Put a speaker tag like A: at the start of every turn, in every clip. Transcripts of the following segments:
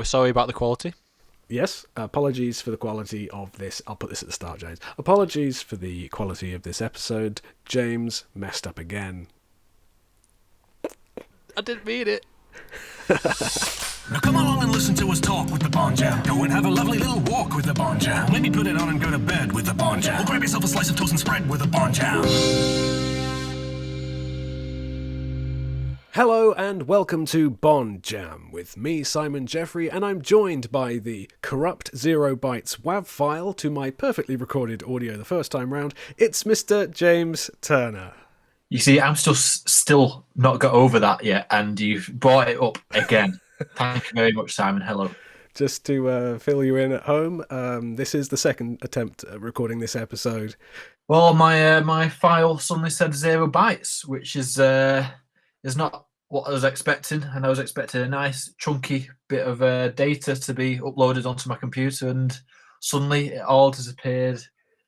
A: We're sorry about the quality.
B: Yes, apologies for the quality of this. I'll put this at the start, James. Apologies for the quality of this episode. James messed up again.
A: I didn't mean it.
C: Now come along and listen to us talk with the Bon Jam. Go and have a lovely little walk with the Bon Jam. Maybe put it on and go to bed with the Bon Jam. Or grab yourself a slice of toast and spread with the Bon Jam.
B: Hello and welcome to Bon Jam with me, Simon Jeffrey, and I'm joined by the corrupt 0 bytes WAV file to my perfectly recorded audio the first time round. It's Mr. James Turner.
D: You see, I'm still not got over that yet, and you've brought it up again. Thank you very much, Simon. Hello.
B: Just to fill you in at home, this is the second attempt at recording this episode.
D: Well, my file suddenly said 0 bytes, which is not what I was expecting, and I was expecting a nice chunky bit of data to be uploaded onto my computer, and suddenly it all disappeared.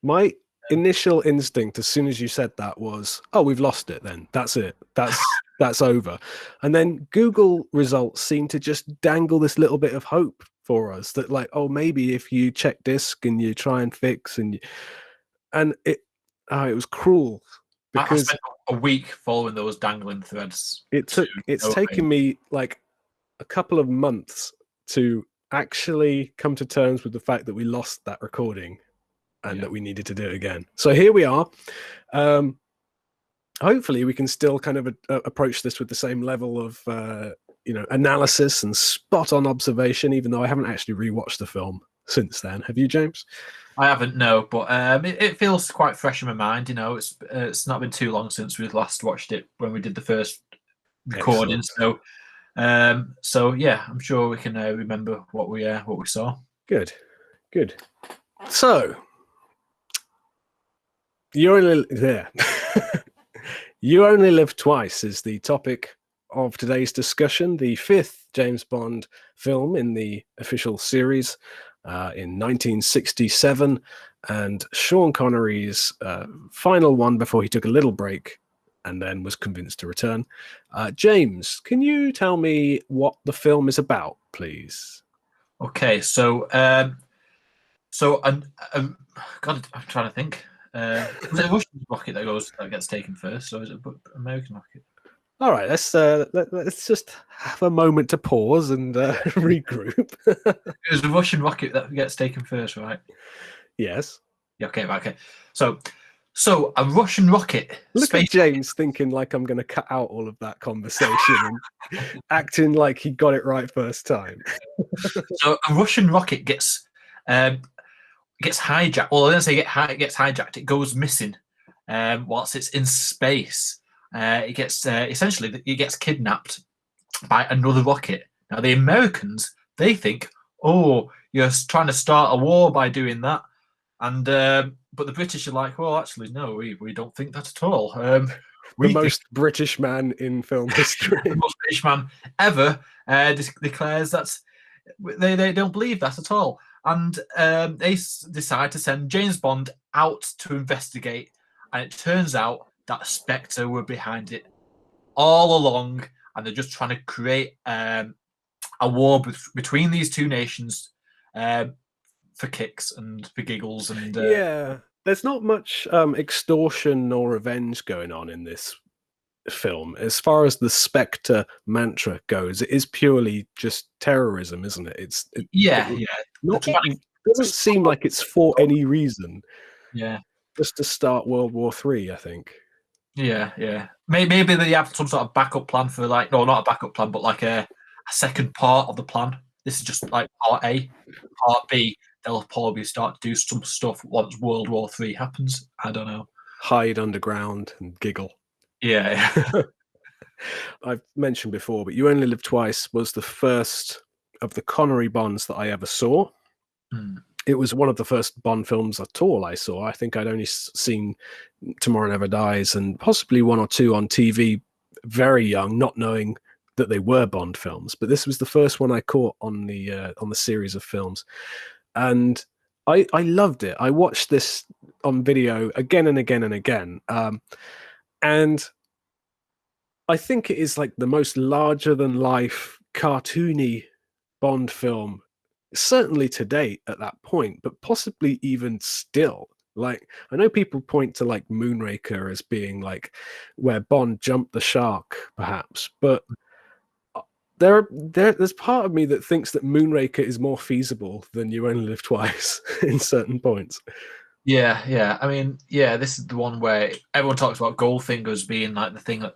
B: My initial instinct as soon as you said that was, oh, we've lost it then. That's it. That's over. And then Google results seem to just dangle this little bit of hope for us that, like, oh, maybe if you check disk and you try and fix and it was cruel. Because
D: I spent a week following those dangling threads.
B: It's taken me like a couple of months to actually come to terms with the fact that we lost that recording and that we needed to do it again. So here we are. Hopefully we can still kind of approach this with the same level of analysis and spot on observation, even though I haven't actually rewatched the film since then. Have you, James?
D: I haven't, no, but it feels quite fresh in my mind. You know, it's not been too long since we last watched it when we did the first recording. Excellent. So yeah, I'm sure we can remember what we saw.
B: Good. So you only live twice is the topic of today's discussion. The 5th James Bond film in the official series. In 1967, and Sean Connery's final one before he took a little break and then was convinced to return. James, can you tell me what the film is about, please?
D: Okay, so God, I'm trying to think. Is it a Russian rocket that gets taken first, or is it an American rocket?
B: All right, let's just have a moment to pause and regroup.
D: It was the Russian rocket that gets taken first, right?
B: Yes.
D: Yeah. Okay. Right. Okay. So a Russian rocket.
B: Look at James thinking like I'm going to cut out all of that conversation and acting like he got it right first time.
D: So a Russian rocket gets hijacked. Well, I didn't say it gets hijacked. It goes missing whilst it's in space. It gets kidnapped by another rocket. Now the Americans, they think, oh, you're trying to start a war by doing that, and but the British are like, well, actually, no, we don't think that at all.
B: The most British man in film history,
D: the most British man ever, declares that they don't believe that at all, and they decide to send James Bond out to investigate, and it turns out that Spectre were behind it all along, and they're just trying to create a war between these two nations for kicks and for giggles. And
B: there's not much extortion or revenge going on in this film. As far as the Spectre mantra goes, it is purely just terrorism, isn't it? It doesn't seem like it's for any reason.
D: Yeah.
B: Just to start World War III, I think.
D: Yeah. Maybe they have some sort of backup plan for, like, no, not a backup plan, but like a second part of the plan. This is just like part A. Part B, they'll probably start to do some stuff once World War III happens. I don't know.
B: Hide underground and giggle.
D: Yeah.
B: I've mentioned before, but You Only Live Twice was the first of the Connery Bonds that I ever saw. It was one of the first Bond films at all I saw. I think I'd only seen Tomorrow Never Dies and possibly one or two on TV very young, not knowing that they were Bond films. But this was the first one I caught on the series of films. And I loved it. I watched this on video again and again and again. And I think it is like the most larger than life cartoony Bond film, certainly to date at that point, but possibly even still. Like, I know people point to like Moonraker as being like where Bond jumped the shark, perhaps, but there's part of me that thinks that Moonraker is more feasible than You Only Live Twice in certain points.
D: Yeah. I mean, yeah, this is the one where everyone talks about Goldfinger as being like the thing that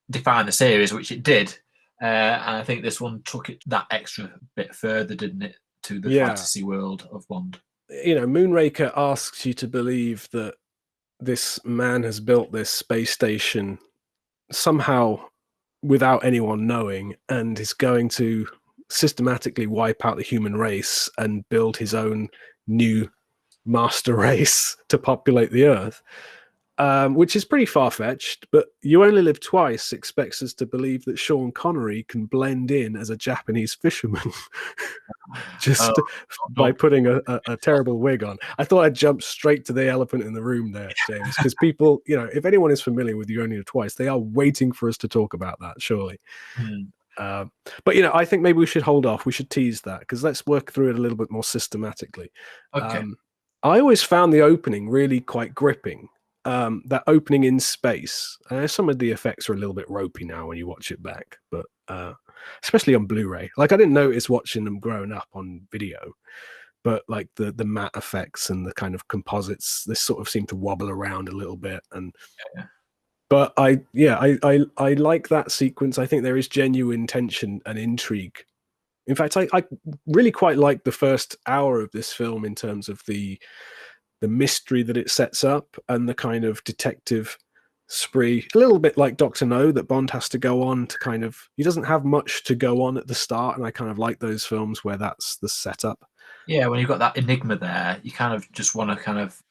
D: defined the series, which it did. And I think this one took it that extra bit further, didn't it, to the fantasy world of Bond.
B: You know, Moonraker asks you to believe that this man has built this space station somehow without anyone knowing and is going to systematically wipe out the human race and build his own new master race to populate the earth, which is pretty far-fetched. But You Only Live Twice expects us to believe that Sean Connery can blend in as a Japanese fisherman just by putting a terrible wig on. I thought I'd jump straight to the elephant in the room there, James, because people, you know, if anyone is familiar with You Only Live Twice, they are waiting for us to talk about that, surely. But, you know, I think maybe we should hold off. We should tease that, because let's work through it a little bit more systematically.
D: Okay.
B: I always found the opening really quite gripping. That opening in space. Some of the effects are a little bit ropey now when you watch it back, but especially on Blu-ray. Like, I didn't notice watching them growing up on video, but like the matte effects and the kind of composites, they sort of seem to wobble around a little bit. And but I like that sequence. I think there is genuine tension and intrigue. In fact, I really quite like the first hour of this film in terms of the mystery that it sets up and the kind of detective spree, a little bit like Dr. No, that Bond has to go on to kind of, he doesn't have much to go on at the start, and I kind of like those films where that's the setup.
D: Yeah, when you've got that enigma there, you kind of just want to kind of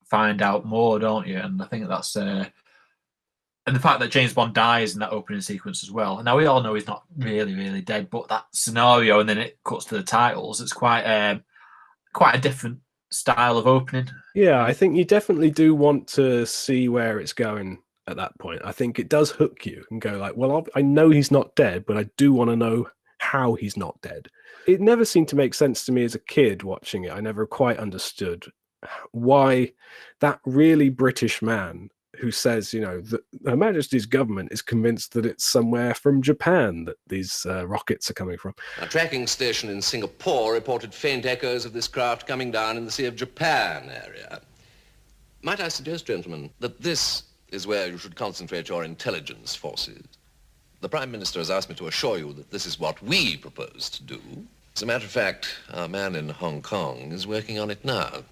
D: find out more, don't you? And I think that's and the fact that James Bond dies in that opening sequence as well. Now we all know he's not really dead, but that scenario and then it cuts to the titles. It's quite a different style of opening.
B: Yeah, I think you definitely do want to see where it's going at that point. I think it does hook you and go like, well, I know he's not dead, but I do want to know how he's not dead. It never seemed to make sense to me as a kid watching it. I never quite understood why that really British man who says, you know, that Her Majesty's government is convinced that it's somewhere from Japan that these rockets are coming from.
E: A tracking station in Singapore reported faint echoes of this craft coming down in the Sea of Japan area. Might I suggest, gentlemen, that this is where you should concentrate your intelligence forces. The Prime Minister has asked me to assure you that this is what we propose to do. As a matter of fact, our man in Hong Kong is working on it now.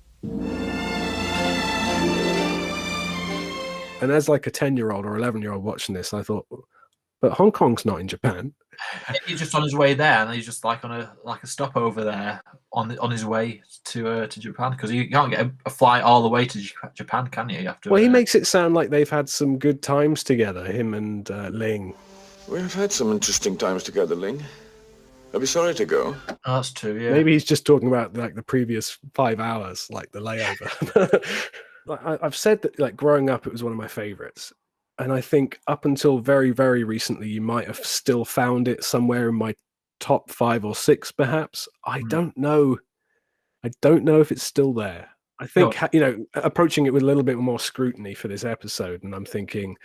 B: And as like a 10-year-old or 11-year-old watching this, I thought, but Hong Kong's not in Japan.
D: He's just on his way there, and he's just like on a stopover there on his way to Japan, because you can't get a flight all the way to Japan, can you? You have to.
B: Well, he makes it sound like they've had some good times together, him and Ling.
F: We've had some interesting times together, Ling. I'd be sorry to go.
D: Oh, that's true, yeah.
B: Maybe he's just talking about like the previous 5 hours, like the layover. I've said that like growing up, it was one of my favorites. And I think up until very, very recently, you might have still found it somewhere in my top 5 or 6, perhaps. I don't know. I don't know if it's still there. I think, you know, approaching it with a little bit more scrutiny for this episode, and I'm thinking,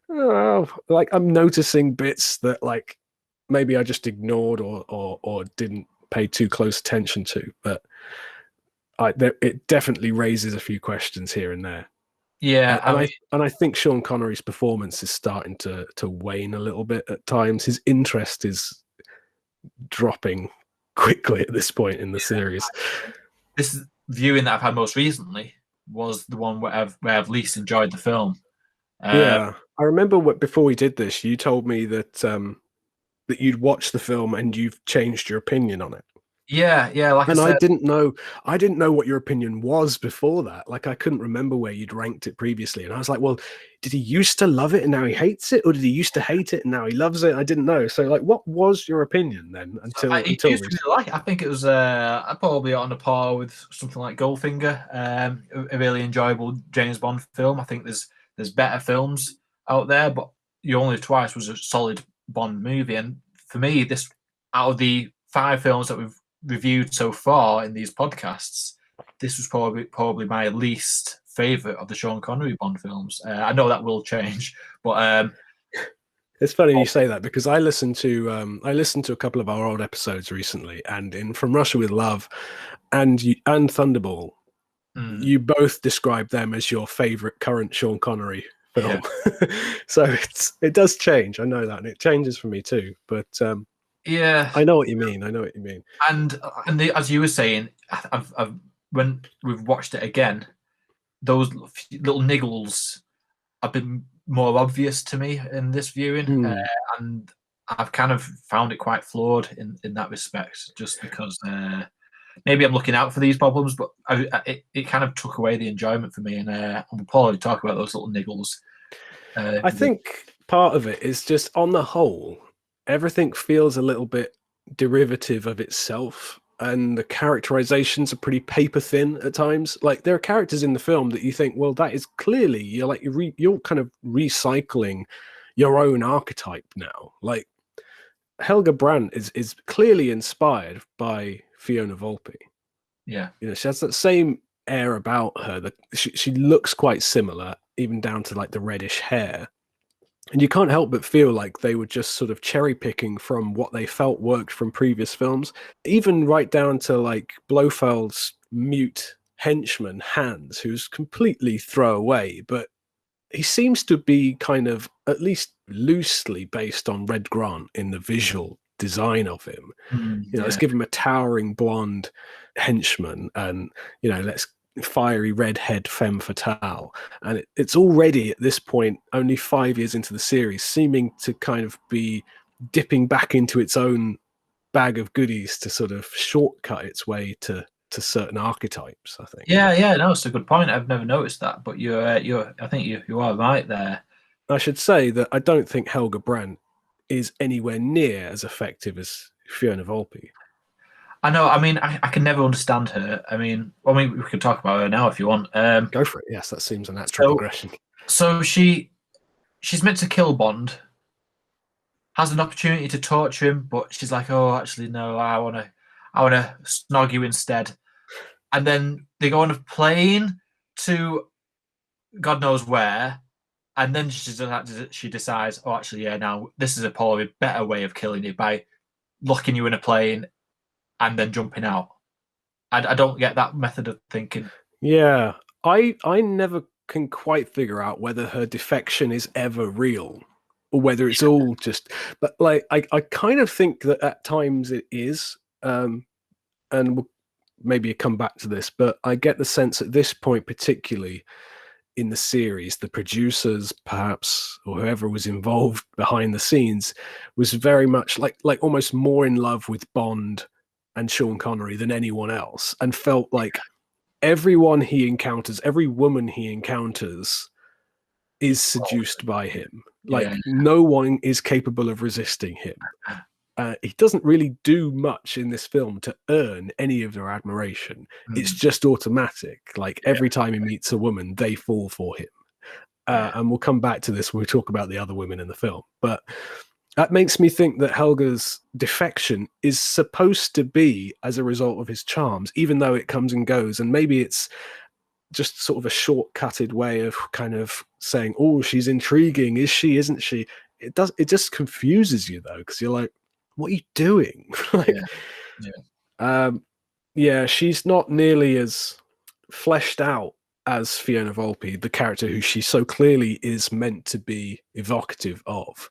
B: oh, like I'm noticing bits that like maybe I just ignored or didn't pay too close attention to, but it definitely raises a few questions here and there.
D: Yeah,
B: I think Sean Connery's performance is starting to wane a little bit at times. His interest is dropping quickly at this point in the series.
D: This viewing that I've had most recently was the one where I've least enjoyed the film.
B: Yeah, I remember before we did this, you told me that that you'd watched the film and you've changed your opinion on it.
D: Yeah. Like
B: and
D: I said,
B: I didn't know what your opinion was before that. Like I couldn't remember where you'd ranked it previously, and I was like, well, did he used to love it and now he hates it, or did he used to hate it and now he loves it? I didn't know. So, like, what was your opinion then? Until
D: really like it. I think it was probably on a par with something like Goldfinger. A really enjoyable James Bond film. I think there's better films out there, but You Only Live Twice was a solid Bond movie, and for me, this out of the 5 films that we've reviewed so far in these podcasts, this was probably my least favorite of the Sean Connery Bond films. I know that will change, but
B: it's funny you say that, because I listened to a couple of our old episodes recently, and in From Russia with Love and Thunderball, you both described them as your favorite current Sean Connery film. Yeah. So it does change. I know that, and it changes for me too. But
D: yeah,
B: I know what you mean.
D: And as you were saying, when we've watched it again, those little niggles have been more obvious to me in this viewing, and I've kind of found it quite flawed in that respect, just because maybe I'm looking out for these problems, but it kind of took away the enjoyment for me, and we'll probably talk about those little niggles.
B: I think part of it is just, on the whole, everything feels a little bit derivative of itself, and the characterizations are pretty paper thin at times. Like, there are characters in the film that you think, well, that is clearly, you're kind of recycling your own archetype now. Like, Helga Brandt is clearly inspired by Fiona Volpe.
D: Yeah,
B: she has that same air about her. That she looks quite similar, even down to like the reddish hair. And you can't help but feel like they were just sort of cherry picking from what they felt worked from previous films, even right down to like Blofeld's mute henchman, Hans, who's completely throwaway, but he seems to be kind of at least loosely based on Red Grant in the visual design of him. Let's give him a towering blonde henchman, and let's fiery redhead femme fatale, and it's already at this point, only 5 years into the series, seeming to kind of be dipping back into its own bag of goodies to sort of shortcut its way to certain archetypes, I think.
D: Yeah, no, it's a good point. I've never noticed that, but I think you are right there.
B: I should say that I don't think Helga Brandt is anywhere near as effective as Fiona Volpe.
D: I know. I mean, I can never understand her. I mean, we can talk about her now if you want.
B: Go for it. Yes, that seems a natural progression.
D: So she's meant to kill Bond, has an opportunity to torture him, but she's like, "Oh, actually, no. I wanna snog you instead." And then they go on a plane to God knows where, and then she decides, "Oh, actually, yeah. Now this is probably a better way of killing you by locking you in a plane and then jumping out." I don't get that method of thinking.
B: Yeah, I never can quite figure out whether her defection is ever real or whether it's all just. But like, I kind of think that at times it is, and we'll maybe come back to this. But I get the sense at this point, particularly in the series, the producers, perhaps, or whoever was involved behind the scenes, was very much like almost more in love with Bond and Sean Connery than anyone else, and felt like everyone he encounters, every woman he encounters, is seduced by him. Like, no one is capable of resisting him. He doesn't really do much in this film to earn any of their admiration. It's just automatic. Like, every time he meets a woman, they fall for him. And we'll come back to this when we talk about the other women in the film. But that makes me think that Helga's defection is supposed to be as a result of his charms, even though it comes and goes. And maybe it's just sort of a shortcutted way of kind of saying, "Oh, she's intriguing. Is she? Isn't she?" It just confuses you, though, because you're like, what are you doing? She's not nearly as fleshed out as Fiona Volpe, the character who she so clearly is meant to be evocative of.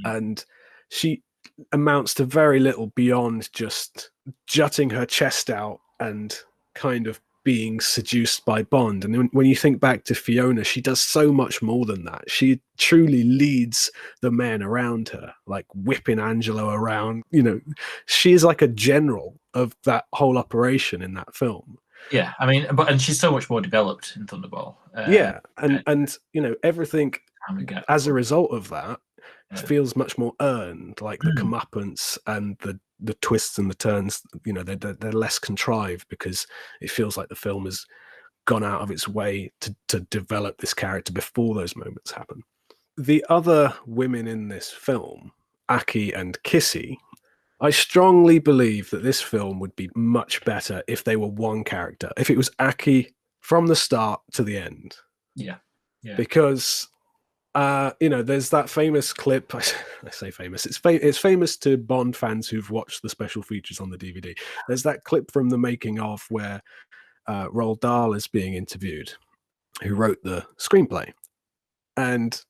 B: And she amounts to very little beyond just jutting her chest out and kind of being seduced by Bond. And when you think back to Fiona, she does so much more than that. She truly leads the men around her, like whipping Angelo around. She is like a general of that whole operation in that film.
D: Yeah, I mean, and she's so much more developed in Thunderball.
B: And everything as a result of that feels much more earned, like the comeuppance and the twists and the turns. They're less contrived, because it feels like the film has gone out of its way to develop this character before those moments happen. The other women in this film, Aki and Kissy, I strongly believe that this film would be much better if they were one character, if it was Aki from the start to the end.
D: Yeah. Yeah.
B: Because, there's that famous clip. I say famous. It's famous to Bond fans who've watched the special features on the DVD. There's that clip from the making of where Roald Dahl is being interviewed, who wrote the screenplay. And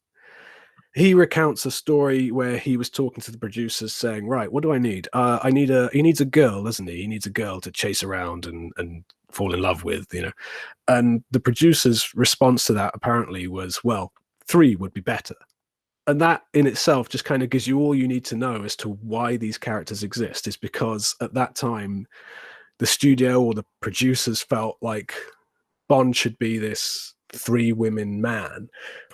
B: he recounts a story where he was talking to the producers saying, right, what do I need? He needs a girl, doesn't he? He needs a girl to chase around and fall in love with, And the producer's response to that apparently was, well, 3 would be better. And that in itself just kind of gives you all you need to know as to why these characters exist, is because at that time, the studio or the producers felt like Bond should be this 3-women man.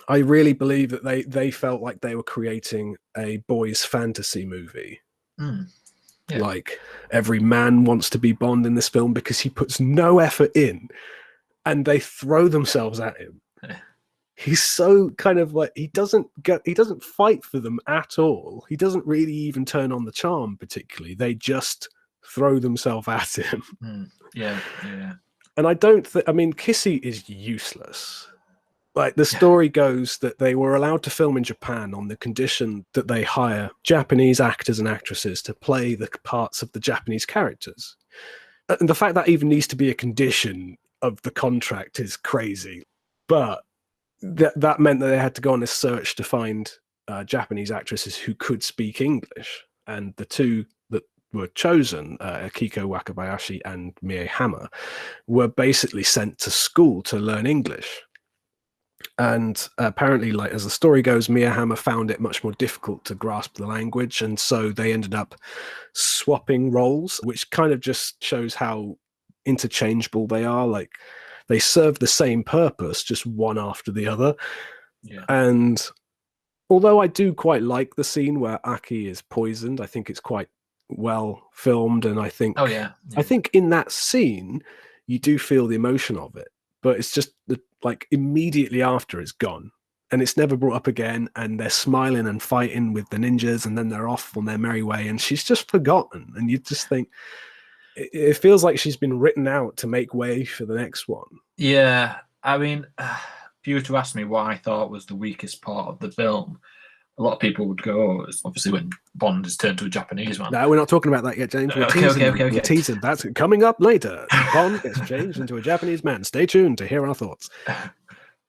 B: I really believe that they felt like they were creating a boys' fantasy movie.
D: Yeah.
B: Like, every man wants to be Bond in this film because he puts no effort in, and they throw themselves at him. He's so kind of like, he doesn't fight for them at all. He doesn't really even turn on the charm particularly. They just throw themselves at him.
D: Yeah.
B: And I don't think, Kissy is useless. Like, the story goes that they were allowed to film in Japan on the condition that they hire Japanese actors and actresses to play the parts of the Japanese characters. And the fact that even needs to be a condition of the contract is crazy. But that meant that they had to go on a search to find Japanese actresses who could speak English. And the 2 that were chosen, Akiko Wakabayashi and Mie Hammer, were basically sent to school to learn English. And apparently, like, as the story goes, Mie Hammer found it much more difficult to grasp the language, and so they ended up swapping roles, which kind of just shows how interchangeable they are. Like, they serve the same purpose, just one after the other.
D: Yeah.
B: And although I do quite like the scene where Aki is poisoned, I think it's quite well filmed, and I think I think in that scene you do feel the emotion of it, but it's just like immediately after it's gone, and it's never brought up again, and they're smiling and fighting with the ninjas, and then they're off on their merry way, and she's just forgotten, and you just think it feels like she's been written out to make way for the next one.
D: Yeah, if you were to ask me what I thought was the weakest part of the film, a lot of people would go, oh, it's obviously when Bond is turned to a Japanese man.
B: No, we're not talking about that yet, James. We're
D: Okay.
B: teasing. That's coming up later. Bond gets changed into a Japanese man. Stay tuned to hear our thoughts.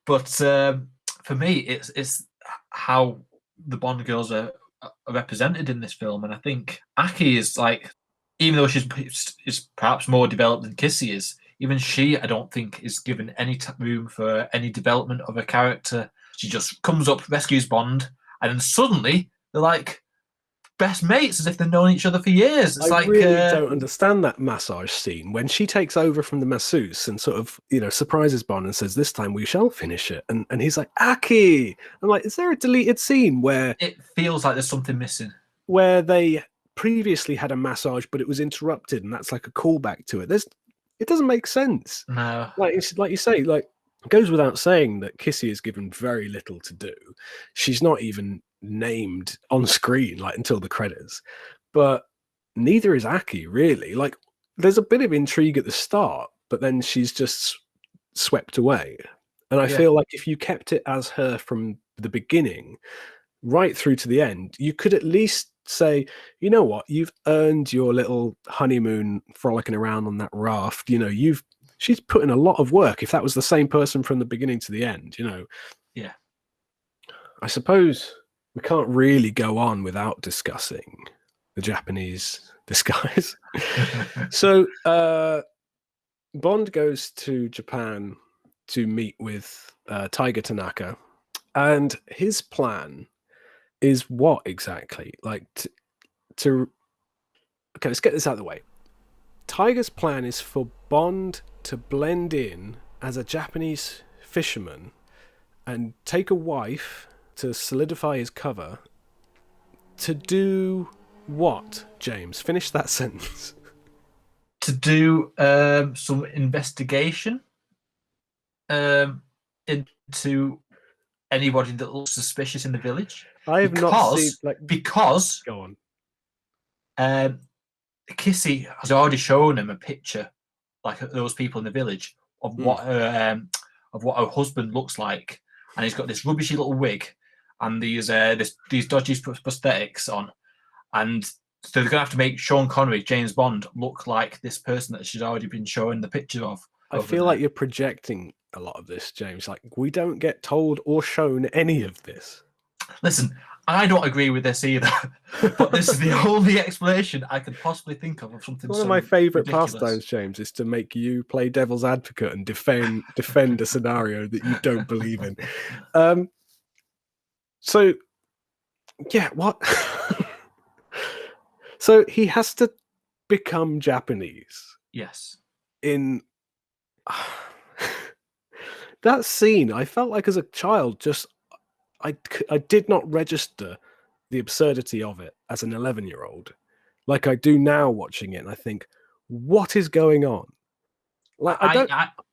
D: But for me, it's how the Bond girls are represented in this film. And I think Aki is like, even though she's perhaps more developed than Kissy is, even she, I don't think, is given any room for any development of a character. She just comes up, rescues Bond, and then suddenly they're like best mates, as if they've known each other for years. It's
B: I really don't understand that massage scene when she takes over from the masseuse and sort of, surprises Bond and says, "This time we shall finish it." And he's like, "Aki!" I'm like, is there a deleted scene where
D: it feels like there's something missing?
B: Where they previously had a massage, but it was interrupted, and that's like a callback to it. It doesn't make sense.
D: No.
B: Like you say, like, it goes without saying that Kissy is given very little to do. She's not even named on screen, like, until the credits. But neither is Aki, really. Like, there's a bit of intrigue at the start, but then she's just swept away. And I feel like if you kept it as her from the beginning right through to the end, you could at least say, you know what, you've earned your little honeymoon frolicking around on that raft. She's put in a lot of work if that was the same person from the beginning to the end,
D: Yeah.
B: I suppose we can't really go on without discussing the Japanese disguise. So Bond goes to Japan to meet with Tiger Tanaka, and his plan is what exactly? Like, okay, let's get this out of the way. Tiger's plan is for Bond to blend in as a Japanese fisherman and take a wife to solidify his cover. To do what, James? Finish that sentence.
D: To do some investigation into anybody that looks suspicious in the village.
B: I have not seen...
D: Because
B: Go on.
D: Kissy has already shown him a picture, like those people in the village, of what her husband looks like, and he's got this rubbishy little wig and these dodgy prosthetics on, and so they're gonna have to make Sean Connery, James Bond, look like this person that she's already been showing the picture of.
B: I feel like you're projecting a lot of this, James. Like, we don't get told or shown any of this.
D: Listen, I don't agree with this either, but this is the only explanation I could possibly think of something.
B: One of my favourite pastimes, James, is to make you play devil's advocate and defend a scenario that you don't believe in. So, yeah, what? So he has to become Japanese.
D: Yes.
B: In that scene, I felt like as a child, I did not register the absurdity of it as an 11-year-old, like I do now watching it, and I think, what is going on? Like,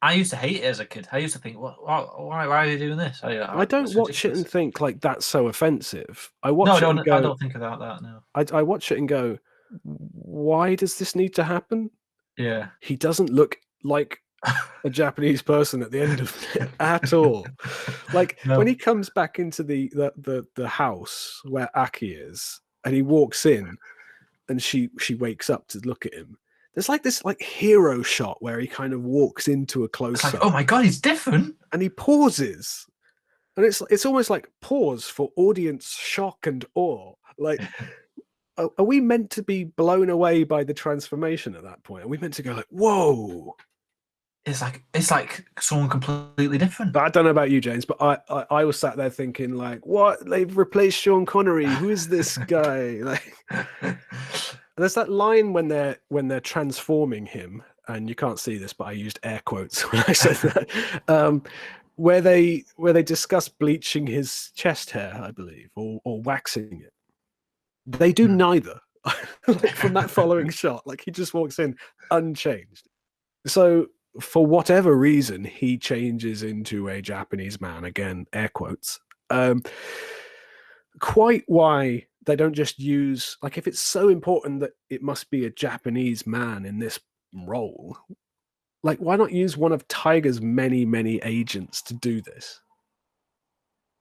D: I used to hate it as a kid. I used to think, why are they doing this?
B: I don't watch it and think like that's so offensive. I watch
D: I
B: and go,
D: I don't think about that. No,
B: I watch it and go, why does this need to happen?
D: Yeah,
B: he doesn't look like a Japanese person at the end of it at all. Like when he comes back into the house where Aki is, and he walks in, and she wakes up to look at him. There's like this like hero shot where he kind of walks into a close up.
D: Like, oh my god, he's different,
B: and he pauses, and it's almost like pause for audience shock and awe. Like, are we meant to be blown away by the transformation at that point? Are we meant to go like, whoa?
D: It's like someone completely different.
B: But I don't know about you, James, but I was sat there thinking like, what? They've replaced Sean Connery. Who is this guy? Like, there's that line when they're transforming him, and you can't see this, but I used air quotes when I said that. Where they discuss bleaching his chest hair, I believe, or waxing it. They do neither. Like, from that following shot, like he just walks in unchanged. So for whatever reason, he changes into a Japanese man, again, air quotes. Quite why they don't just use, like, if it's so important that it must be a Japanese man in this role, like, why not use one of Tiger's many, many agents to do this?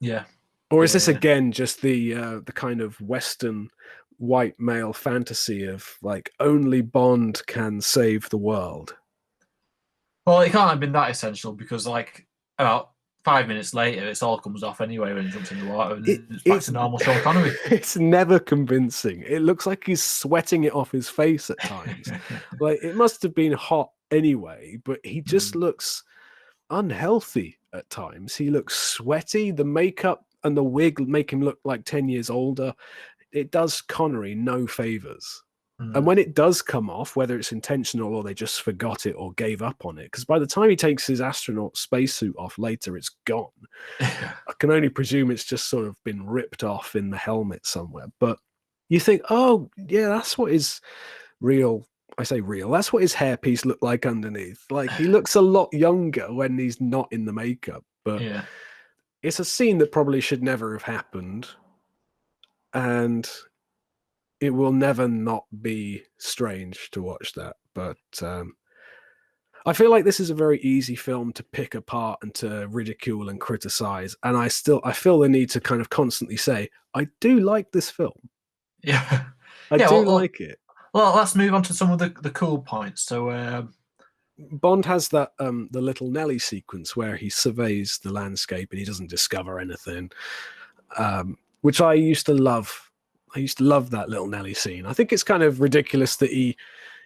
D: Yeah.
B: Or is this again just the kind of Western white male fantasy of like only Bond can save the world?
D: Well, it can't have been that essential because like about 5 minutes later, it all comes off anyway when he jumps in the water and it's back to normal Sean Connery.
B: It's never convincing. It looks like he's sweating it off his face at times. Like, it must have been hot anyway, but he just looks unhealthy at times. He looks sweaty. The makeup and the wig make him look like 10 years older. It does Connery no favors. And when it does come off, whether it's intentional or they just forgot it or gave up on it, because by the time he takes his astronaut spacesuit off later, it's gone. I can only presume it's just sort of been ripped off in the helmet somewhere. But you think, oh, yeah, that's what his real, I say real, that's what his hairpiece looked like underneath. Like, he looks a lot younger when he's not in the makeup. But it's a scene that probably should never have happened. And it will never not be strange to watch that. But I feel like this is a very easy film to pick apart and to ridicule and criticize. And I feel the need to kind of constantly say, I do like this film.
D: Yeah.
B: I do like it.
D: Well, let's move on to some of the cool points. So
B: Bond has that the little Nelly sequence where he surveys the landscape and he doesn't discover anything, which I used to love. I used to love that little Nelly scene. I think it's kind of ridiculous that he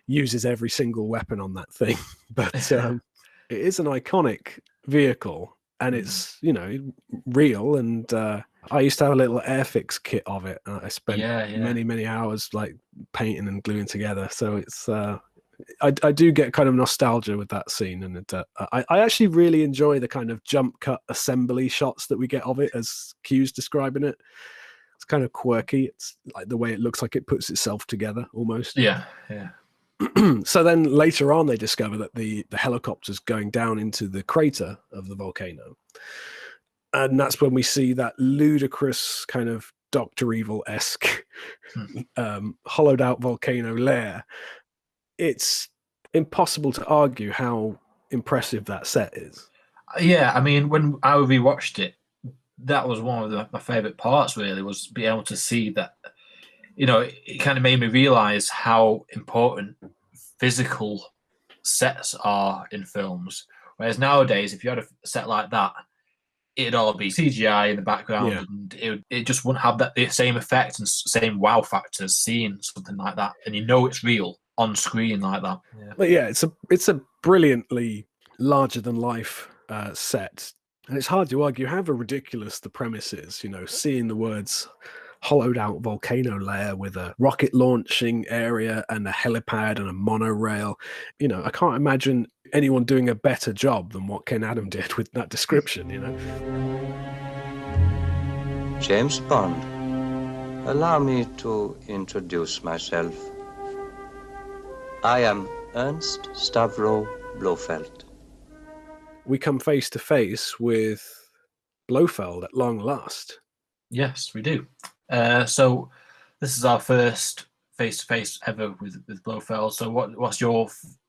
B: uses every single weapon on that thing, but it is an iconic vehicle and it's, you know, real. And I used to have a little Airfix kit of it. And I spent many, many hours like painting and gluing together. So it's, I do get kind of nostalgia with that scene. And I actually really enjoy the kind of jump cut assembly shots that we get of it, as Q's describing it. It's kind of quirky. It's like the way it looks like it puts itself together almost.
D: Yeah.
B: So then later on, they discover that the helicopter's going down into the crater of the volcano. And that's when we see that ludicrous kind of Dr. Evil-esque hollowed out volcano lair, it's impossible to argue how impressive that set is.
D: Yeah, I mean, when I rewatched it, that was one of my favourite parts, really, was being able to see that, it kind of made me realise how important physical sets are in films. Whereas nowadays, if you had a set like that, it'd all be CGI in the background,
B: Yeah.
D: and it just wouldn't have the same effect and same wow factor as seeing something like that. And it's real on screen like that. Yeah.
B: But yeah, it's a brilliantly larger than life set, and it's hard to argue however ridiculous the premise is. Seeing the words hollowed out volcano lair with a rocket launching area and a helipad and a monorail. I can't imagine anyone doing a better job than what Ken Adam did with that description.
G: James Bond, allow me to introduce myself. I am Ernst Stavro Blofeld.
B: We come face to face with Blofeld at long last.
D: Yes, we do. So this is our first face-to-face ever with Blofeld. So what's your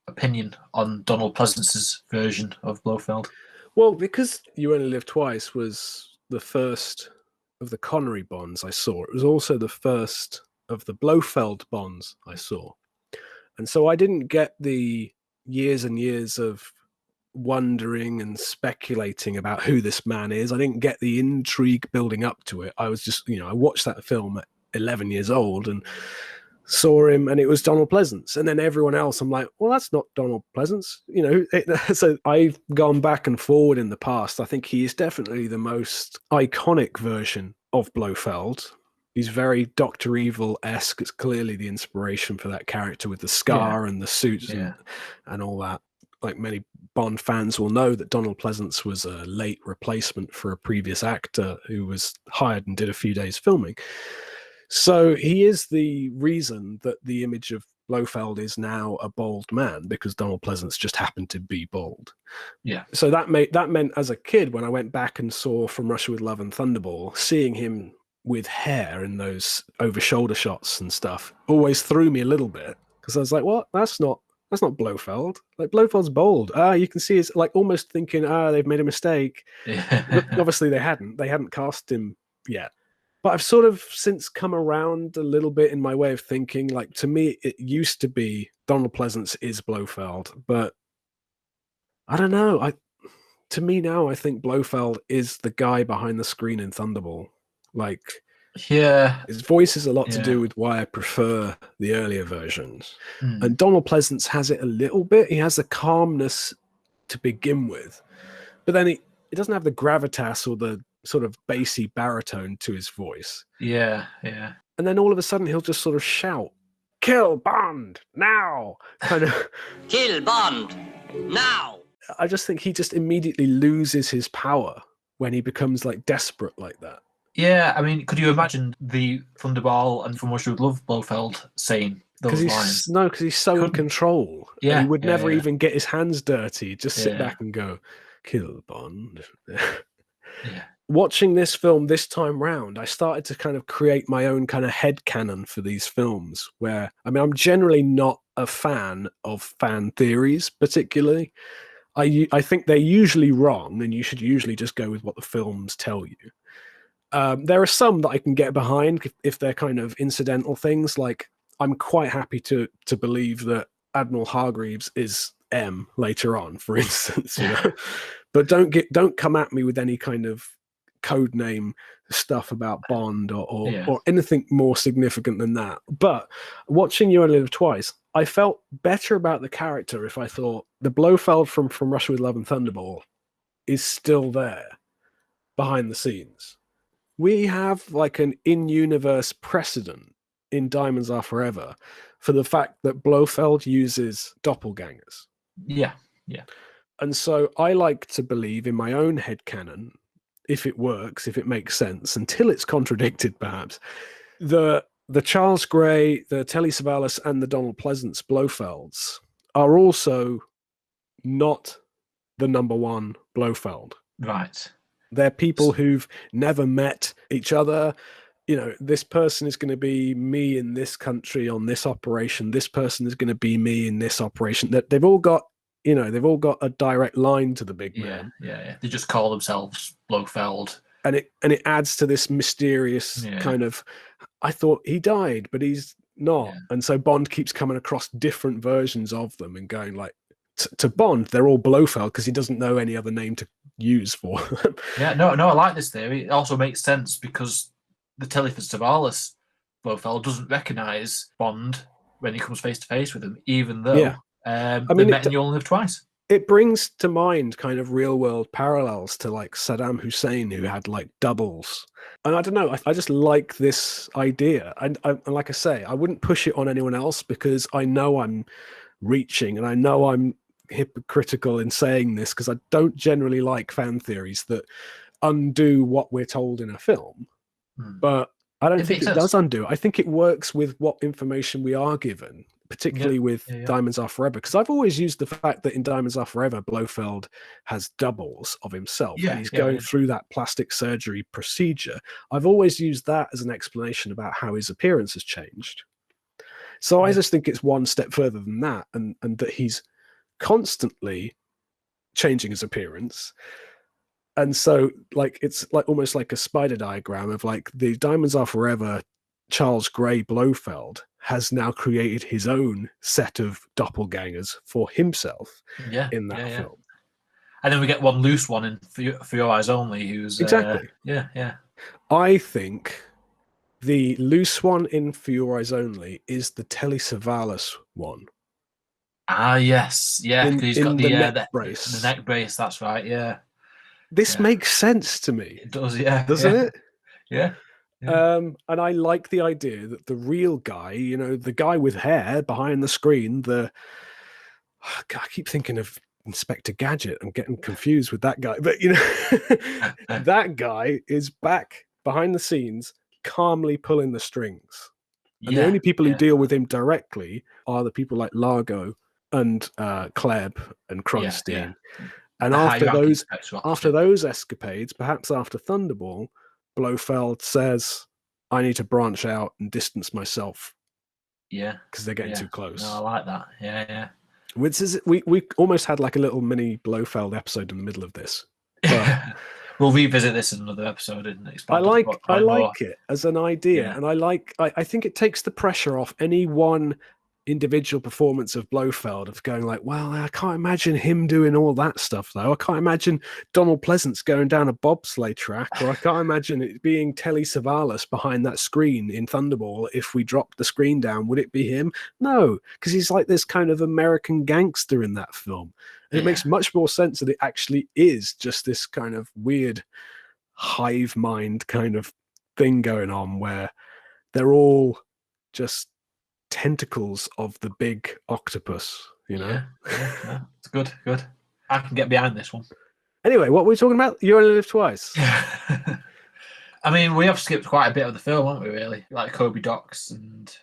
D: opinion on Donald Pleasance's version of Blofeld?
B: Well, because You Only Live Twice was the first of the Connery Bonds I saw, it was also the first of the Blofeld Bonds I saw. And so I didn't get the years and years of wondering and speculating about who this man is. I didn't get the intrigue building up to it. I was just, I watched that film at 11 years old and saw him, and it was Donald Pleasance. And then everyone else, I'm like, well, that's not Donald Pleasance. So I've gone back and forward in the past. I think he is definitely the most iconic version of Blofeld. He's very Dr. Evil-esque. It's clearly the inspiration for that character with the scar and the suits and all that. Like many Bond fans will know that Donald Pleasance was a late replacement for a previous actor who was hired and did a few days filming. So he is the reason that the image of Blofeld is now a bald man, because Donald Pleasance just happened to be bald.
D: Yeah.
B: So that meant as a kid, when I went back and saw From Russia with Love and Thunderball, seeing him with hair in those over-shoulder shots and stuff always threw me a little bit, because I was like, what? That's not Blofeld. Like, Blofeld's bald. You can see it's like almost thinking, they've made a mistake.
D: Yeah.
B: Obviously they hadn't cast him yet. But I've sort of since come around a little bit in my way of thinking. Like, to me, it used to be Donald Pleasance is Blofeld, but I don't know. To me now, I think Blofeld is the guy behind the screen in Thunderball. Like,
D: yeah,
B: his voice is a lot to do with why I prefer the earlier versions. And Donald Pleasance has it a little bit. He has a calmness to begin with, but then he doesn't have the gravitas or the sort of bassy baritone to his voice.
D: Yeah.
B: And then all of a sudden he'll just sort of shout, "Kill Bond now!" Kind of.
H: Kill Bond now!
B: I just think he just immediately loses his power when he becomes like desperate like that.
D: Yeah, I mean, could you imagine the Thunderball and From Russia with Love Blofeld saying those lines?
B: No, because he's so in control.
D: Yeah,
B: and he would never even get his hands dirty. Just sit back and go, "Kill Bond."
D: Yeah.
B: Watching this film this time round, I started to kind of create my own kind of headcanon for these films, where, I mean, I'm generally not a fan of fan theories, particularly. I think they're usually wrong, and you should usually just go with what the films tell you. There are some that I can get behind if they're kind of incidental things. Like, I'm quite happy to believe that Admiral Hargreaves is M later on, for instance, But don't come at me with any kind of code name stuff about Bond or anything more significant than that. But watching You Only Live Twice, I felt better about the character if I thought the Blofeld from Russia with Love and Thunderball is still there behind the scenes. We have like an in-universe precedent in Diamonds Are Forever for the fact that Blofeld uses doppelgangers.
D: Yeah.
B: And so I like to believe in my own headcanon, if it works, if it makes sense, until it's contradicted, perhaps, the Charles Gray, the Telly Savalas, and the Donald Pleasance Blofelds are also not the number one Blofeld.
D: Right.
B: They're people who've never met each other. this person is going to be me in this country on this operation. This person is going to be me in this operation. That they've all got a direct line to the big man.
D: Yeah. They just call themselves Blofeld.
B: And it adds to this mysterious kind of, I thought he died, but he's not.
D: Yeah.
B: And so Bond keeps coming across different versions of them and going like, to Bond, they're all Blofeld because he doesn't know any other name to use for them.
D: Yeah, no, I like this theory. It also makes sense because the Teleford Savalas Blofeld doesn't recognise Bond when he comes face to face with him, even though they met and you only live twice.
B: It brings to mind kind of real world parallels to like Saddam Hussein, who had like doubles. And I don't know, I just like this idea. And like I say, I wouldn't push it on anyone else because I know I'm reaching and I know I'm hypocritical in saying this because I don't generally like fan theories that undo what we're told in a film. But I don't think it does undo. I think it works with what information we are given, particularly with Diamonds Are Forever. Because I've always used the fact that in Diamonds Are Forever, Blofeld has doubles of himself. And he's going through that plastic surgery procedure. I've always used that as an explanation about how his appearance has changed. So I just think it's one step further than that, and that he's constantly changing his appearance. And so like it's like almost like a spider diagram of like the Diamonds Are Forever Charles Gray Blofeld has now created his own set of doppelgangers for himself in that film.
D: And then we get one loose one in For Your Eyes Only, who's
B: exactly. I think the loose one in For Your Eyes Only is the Telly Savalas one.
D: Ah, yes. Yeah, he's got the neck
B: brace.
D: The neck brace, that's right, yeah.
B: This makes sense to me.
D: It does, yeah.
B: Doesn't it?
D: Yeah.
B: And I like the idea that the real guy, the guy with hair behind the screen, I keep thinking of Inspector Gadget. I'm getting confused with that guy. But, that guy is back behind the scenes, calmly pulling the strings. And the only people who deal with him directly are the people like Largo and Klebb and Kronstein. And after those escapades, perhaps after Thunderball, Blofeld says, I need to branch out and distance myself. Yeah. Because they're getting too close.
D: No, I like that. Yeah.
B: We almost had like a little mini Blofeld episode in the middle of this. But
D: we'll revisit this in another episode and expand.
B: I like it as an idea. And I think it takes the pressure off any one individual performance of Blofeld of going like, well, I can't imagine him doing all that stuff though. I can't imagine Donald Pleasance going down a bobsleigh track, or I can't imagine it being Telly Savalas behind that screen in Thunderball. If we dropped the screen down, would it be him? No, because he's like this kind of American gangster in that film. And it makes much more sense that it actually is just this kind of weird hive mind kind of thing going on where they're all just tentacles of the big octopus,
D: It's good. I can get behind this one.
B: Anyway, what were we talking about? You Only Live Twice.
D: I mean, we have skipped quite a bit of the film, haven't we, really? Like Kobe Docks and...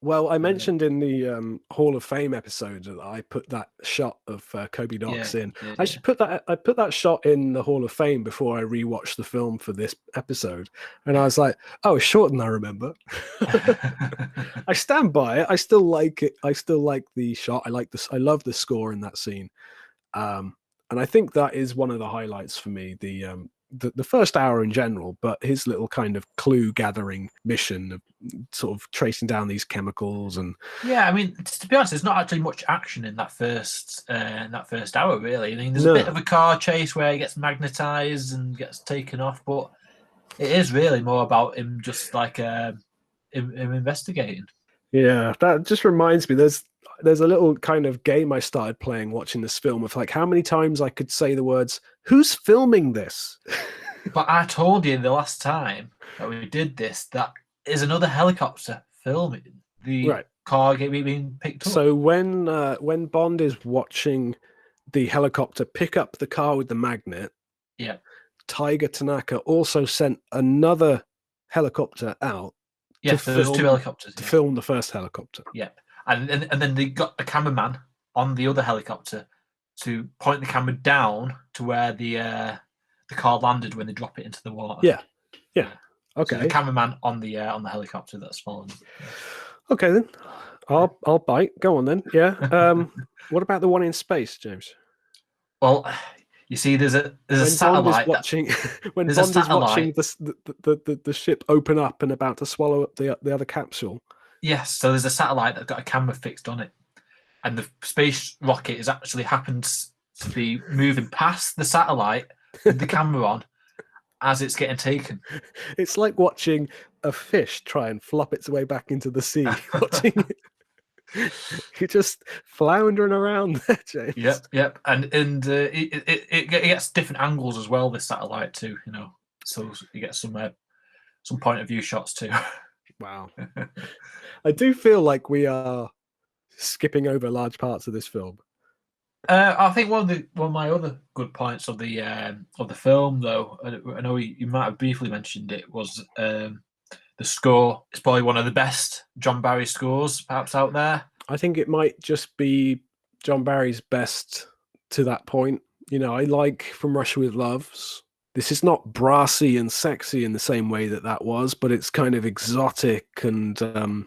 B: Well, I mentioned in the Hall of Fame episode that I put that shot of Kobe Docks in. I put that shot in the Hall of Fame before I rewatched the film for this episode, and I was like, "Oh, it's shorter than I remember." I stand by it. I still like it. I still like the shot. I like this. I love the score in that scene, and I think that is one of the highlights for me. The first hour in general, but his little kind of clue gathering mission of sort of tracing down these chemicals and
D: I mean, to be honest, there's not actually much action in that first hour, really. I mean, there's a bit of a car chase where he gets magnetized and gets taken off, but it is really more about him just like him investigating.
B: Yeah, that just reminds me. There's a little kind of game I started playing watching this film of like how many times I could say the words, "Who's filming this?"
D: But I told you the last time that we did this, that is another helicopter filming the car being picked up.
B: So when Bond is watching the helicopter pick up the car with the magnet, Tiger Tanaka also sent another helicopter out.
D: Yeah, there's two helicopters.
B: To film the first helicopter.
D: Yeah. And then they got a cameraman on the other helicopter to point the camera down to where the car landed when they drop it into the water.
B: Yeah. Okay.
D: So the cameraman on the helicopter that's fallen.
B: Okay then. I'll bite. Go on then. Yeah. What about the one in space, James?
D: Well, you see, there's a satellite.
B: When
D: there's a
B: Bond is watching
D: satellite.
B: the ship open up and about to swallow up the other capsule.
D: Yes, so there's a satellite that's got a camera fixed on it, and the space rocket is actually happens to be moving past the satellite with the camera on as it's getting taken.
B: It's like watching a fish try and flop its way back into the sea. Watching it. You're just floundering around there, James.
D: Yep, and it gets different angles as well. This satellite too, so you get some point of view shots too.
B: Wow. I do feel like we are skipping over large parts of this film.
D: I think one of my other good points of the film, though, I know you might have briefly mentioned it, was the score. It's probably one of the best John Barry scores perhaps out there.
B: I think it might just be John Barry's best to that point. I like From Russia with Loves. This is not brassy and sexy in the same way that was, but it's kind of exotic and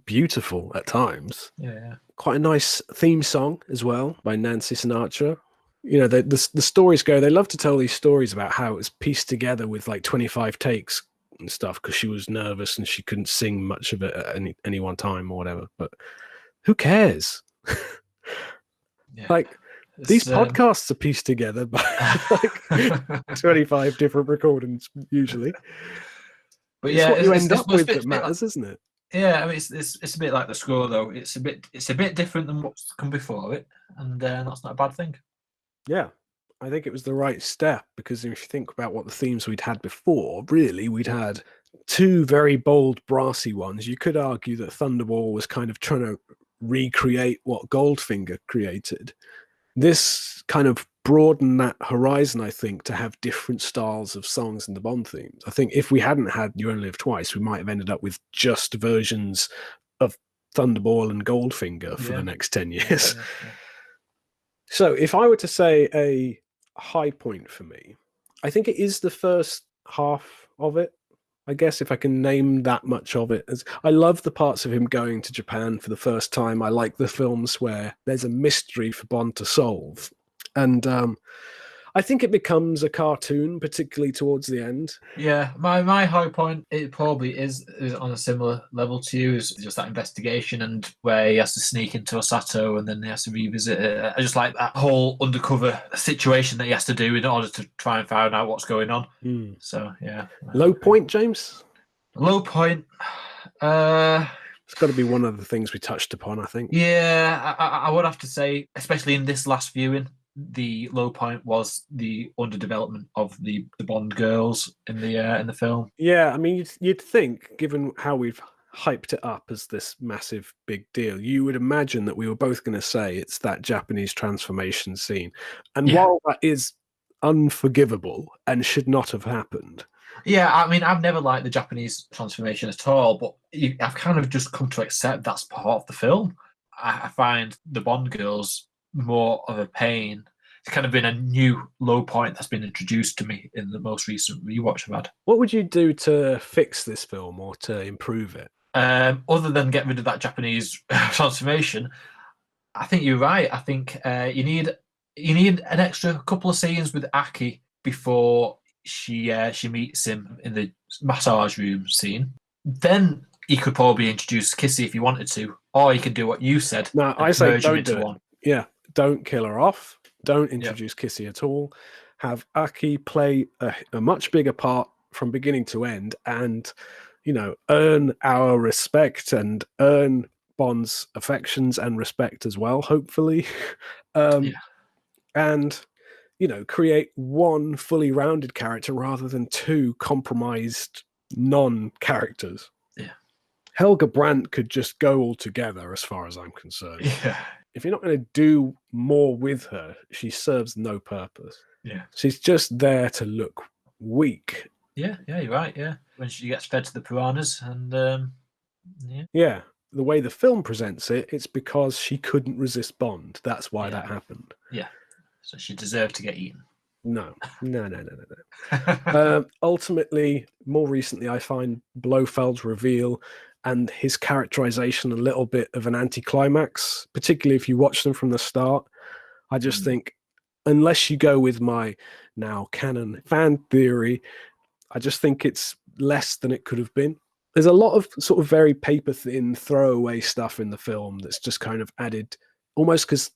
B: beautiful at times.
D: Yeah.
B: Quite a nice theme song as well by Nancy Sinatra. The stories go, they love to tell these stories about how it was pieced together with like 25 takes and stuff because she was nervous and she couldn't sing much of it at any one time or whatever. But who cares?
D: Yeah.
B: These podcasts are pieced together by 25 different recordings usually.
D: But
B: it's what you end up with that matters, isn't it?
D: Yeah, I mean it's a bit like the score though. It's a bit different than what's come before it, and that's not a bad thing.
B: Yeah, I think it was the right step because if you think about what the themes we'd had before, really we'd had two very bold, brassy ones. You could argue that Thunderball was kind of trying to recreate what Goldfinger created. This kind of broadened that horizon, I think, to have different styles of songs in the Bond themes. I think if we hadn't had You Only Live Twice, we might have ended up with just versions of Thunderball and Goldfinger for the next 10 years. Yeah. So if I were to say a high point for me, I think it is the first half of it. I guess if I can name that much of it. I love the parts of him going to Japan for the first time. I like the films where there's a mystery for Bond to solve. And I think it becomes a cartoon, particularly towards the end.
D: Yeah, my high point, it probably is on a similar level to you, is just that investigation and where he has to sneak into Osato and then he has to revisit it. I just like that whole undercover situation that he has to do in order to try and find out what's going on. So, yeah.
B: Low point, James?
D: Low point?
B: It's got to be one of the things we touched upon, I think.
D: Yeah, I would have to say, especially in this last viewing, the low point was the underdevelopment of the Bond girls in the film.
B: Yeah, I mean, you'd think, given how we've hyped it up as this massive big deal, you would imagine that we were both going to say it's that Japanese transformation scene. And while that is unforgivable and should not have happened.
D: Yeah, I mean, I've never liked the Japanese transformation at all, but I've kind of just come to accept that's part of the film. I find the Bond girls more of a pain. It's kind of been a new low point that's been introduced to me in the most recent rewatch I've had.
B: What would you do to fix this film or to improve it?
D: Other than get rid of that Japanese transformation, I think you're right. I think you need an extra couple of scenes with Aki before she meets him in the massage room scene. Then he could probably introduce Kissy if he wanted to, or he could do what you said.
B: No, I say don't do it. Yeah, don't kill her off. Don't introduce Kissy at all. Have Aki play a much bigger part from beginning to end and, earn our respect and earn Bond's affections and respect as well, hopefully. And, create one fully rounded character rather than two compromised non-characters.
D: Yeah.
B: Helga Brandt could just go all together as far as I'm concerned.
D: Yeah.
B: If you're not going to do more with her, she serves no purpose.
D: Yeah.
B: She's just there to look weak.
D: Yeah, you're right, yeah. When she gets fed to the piranhas and
B: Yeah. The way the film presents it, it's because she couldn't resist Bond. That's why that happened.
D: Yeah. So she deserved to get eaten.
B: No. Ultimately, more recently, I find Blofeld's reveal and his characterization a little bit of an anticlimax, particularly if you watch them from the start. I just think, unless you go with my now canon fan theory, I just think it's less than it could have been. There's a lot of sort of very paper-thin throwaway stuff in the film that's just kind of added almost because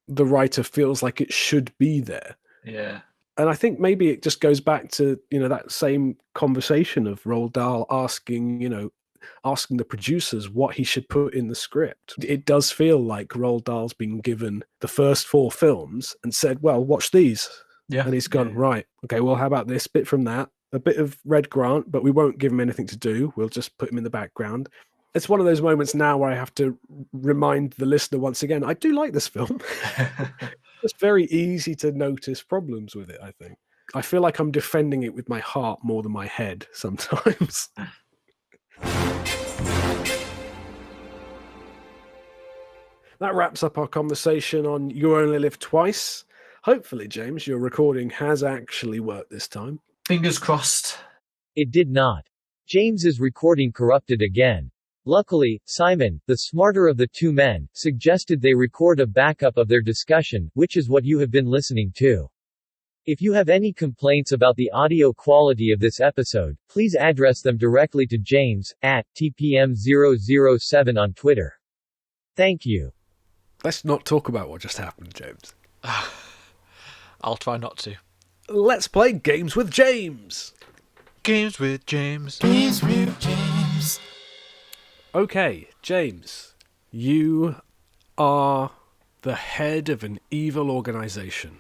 B: the writer feels like it should be there.
D: Yeah.
B: And I think maybe it just goes back to, that same conversation of Roald Dahl asking the producers what he should put in the script. It does feel like Roald Dahl's been given the first 4 films and said, well, watch these.
D: Yeah.
B: And he's gone, right, okay, well, how about this bit from that? A bit of Red Grant, but we won't give him anything to do. We'll just put him in the background. It's one of those moments now where I have to remind the listener once again, I do like this film. It's very easy to notice problems with it, I think. I feel like I'm defending it with my heart more than my head sometimes. That wraps up our conversation on You Only Live Twice. Hopefully, James, your recording has actually worked this time.
D: Fingers crossed.
I: It did not. James's recording corrupted again. Luckily, Simon, the smarter of the 2 men, suggested they record a backup of their discussion, which is what you have been listening to. If you have any complaints about the audio quality of this episode, please address them directly to James, at TPM007 on Twitter. Thank you.
B: Let's not talk about what just happened, James.
A: I'll try not to.
B: Let's play Games with James.
A: Games with James.
C: Games with James.
B: Okay, James, you are the head of an evil organization.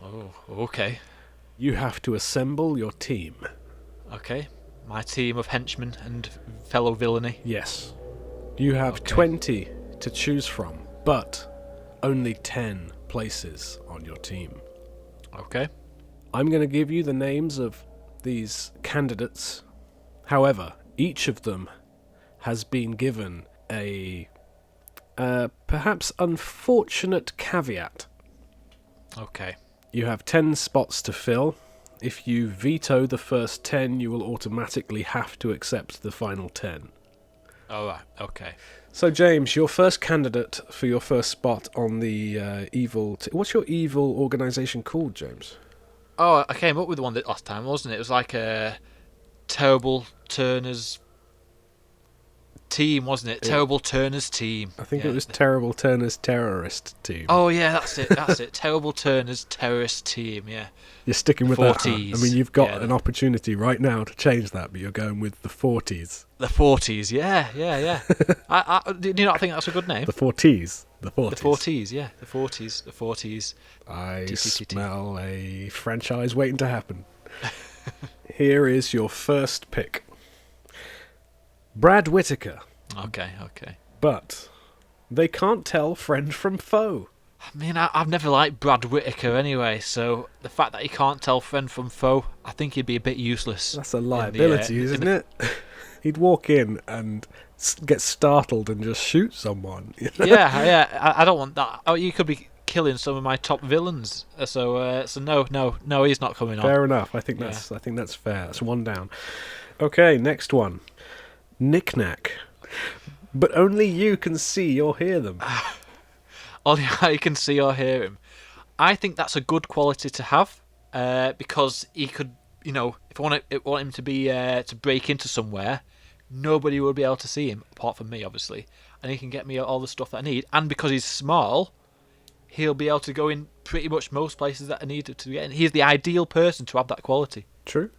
A: Oh, okay.
B: You have to assemble your team.
A: Okay. My team of henchmen and fellow villainy.
B: Yes. You have 20 to choose from, but only 10 places on your team.
A: Okay.
B: I'm going to give you the names of these candidates. However, each of them has been given a perhaps unfortunate caveat.
A: Okay.
B: You have 10 spots to fill. If you veto the first 10, you will automatically have to accept the final 10.
A: Alright, okay.
B: So, James, your first candidate for your first spot on the evil... What's your evil organisation called, James?
A: Oh, I came up with the one that last time, wasn't it? It was like a Terrible Turner's team, wasn't it? Terrible Turner's team.
B: I think it was Terrible Turner's terrorist team.
A: Oh, yeah, that's it. Terrible Turner's terrorist team, yeah.
B: You're sticking with that, huh?
A: 40s.
B: I mean, you've got an opportunity right now to change that, but you're going with the 40s.
A: The 40s, yeah. Do you not think that's a good name?
B: The 40s. The 40s.
A: The 40s, yeah. The 40s.
B: I smell a franchise waiting to happen. Here is your first pick. Brad Whitaker.
A: Okay.
B: But they can't tell friend from foe.
A: I mean, I've never liked Brad Whitaker anyway, so the fact that he can't tell friend from foe, I think he'd be a bit useless.
B: That's a liability, isn't it? He'd walk in and get startled and just shoot someone. You know?
A: Yeah. I don't want that. Oh, you could be killing some of my top villains. So no, he's not coming on.
B: Fair enough. I think that's fair. That's one down. Okay, next one. Knick-knack. But only you can see or hear them.
A: Only I can see or hear him. I think that's a good quality to have, because he could, if I want him to be to break into somewhere, nobody will be able to see him apart from me, obviously, and he can get me all the stuff that I need. And because he's small, he'll be able to go in pretty much most places that I need to get in. He's the ideal person to have that quality.
B: True.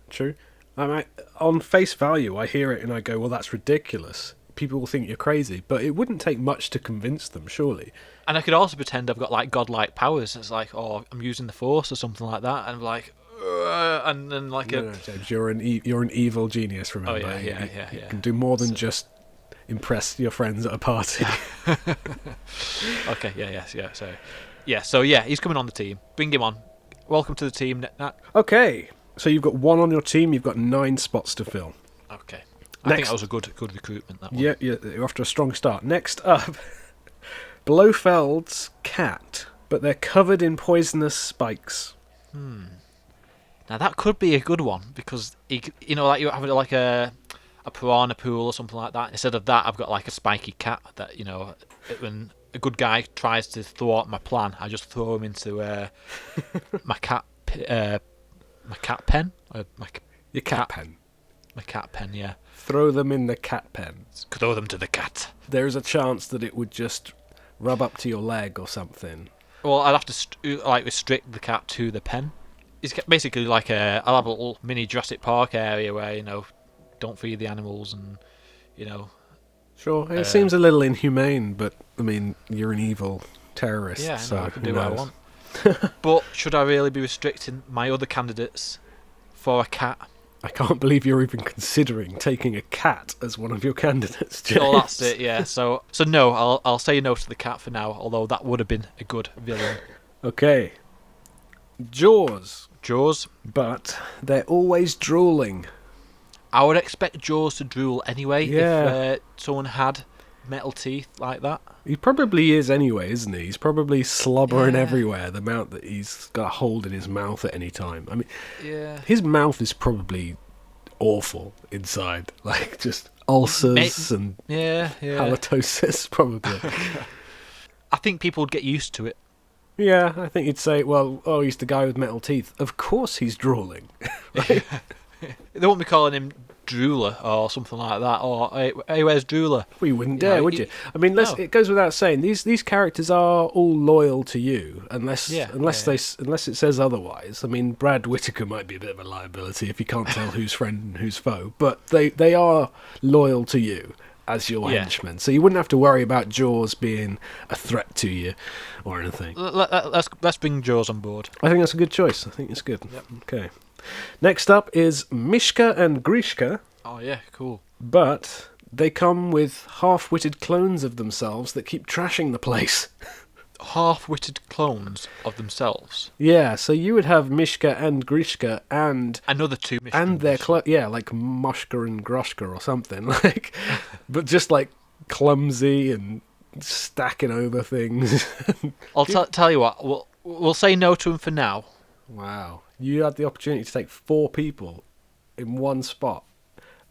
B: On face value, I hear it and I go, well, that's ridiculous. People will think you're crazy, but it wouldn't take much to convince them, surely.
A: And I could also pretend I've got like godlike powers. It's like, I'm using the Force or something like that, and I'm like, and then like
B: no, James, you're an evil genius. Remember,
A: yeah.
B: You can do more than just impress your friends at a party.
A: Okay, So he's coming on the team. Bring him on. Welcome to the team, Nat.
B: Okay, so you've got one on your team. You've got 9 spots to fill.
A: Okay. I think that was a good recruitment, that one.
B: Yeah, you're off to a strong start. Next up, Blofeld's cat, but they're covered in poisonous spikes.
A: Now that could be a good one because like you have like a piranha pool or something like that. Instead of that, I've got like a spiky cat that when a good guy tries to thwart my plan, I just throw him into my cat pen.
B: Your cat pen.
A: My cat pen, yeah.
B: Throw them in the cat pen.
A: Throw them to the cat.
B: There is a chance that it would just rub up to your leg or something.
A: Well, I'd have to restrict the cat to the pen. It's basically like I'll have a little mini Jurassic Park area where don't feed the animals and
B: Sure, it seems a little inhumane, but I mean you're an evil terrorist.
A: Yeah,
B: so
A: I can do what I want. But should I really be restricting my other candidates for a cat?
B: I can't believe you're even considering taking a cat as one of your candidates, James.
A: Oh, that's it. Yeah. So no, I'll say no to the cat for now. Although that would have been a good villain.
B: Okay. Jaws.
A: Jaws.
B: But they're always drooling.
A: I would expect Jaws to drool anyway
B: Yeah.
A: if someone had metal teeth like that.
B: He probably is anyway, isn't he? He's probably slobbering everywhere, the amount that he's got a hold in his mouth at any time. I mean, his mouth is probably awful inside. Like, just ulcers and halitosis, probably.
A: I think people would get used to it.
B: Yeah, I think you'd say, well, he's the guy with metal teeth. Of course he's drooling. Right?
A: They won't be calling him Drooler or something like that, or hey, where's Drooler?
B: Well, you wouldn't dare, would you? I mean, it goes without saying, these characters are all loyal to you, unless it says otherwise. I mean, Brad Whitaker might be a bit of a liability if you can't tell who's friend and who's foe, but they are loyal to you as your henchmen, so you wouldn't have to worry about Jaws being a threat to you or anything.
A: Let's bring Jaws on board.
B: I think that's a good choice. I think it's good. Yep. Okay. Next up is Mishka and Grishka.
A: Oh yeah, cool.
B: But they come with half-witted clones of themselves that keep trashing the place.
A: Half-witted clones of themselves?
B: Yeah, so you would have Mishka and Grishka and...
A: another two Mishka
B: and their like Moshka and Groshka or something. But just like clumsy and stacking over things.
A: I'll tell you what, we'll say no to him for now.
B: Wow. You had the opportunity to take 4 people in one spot.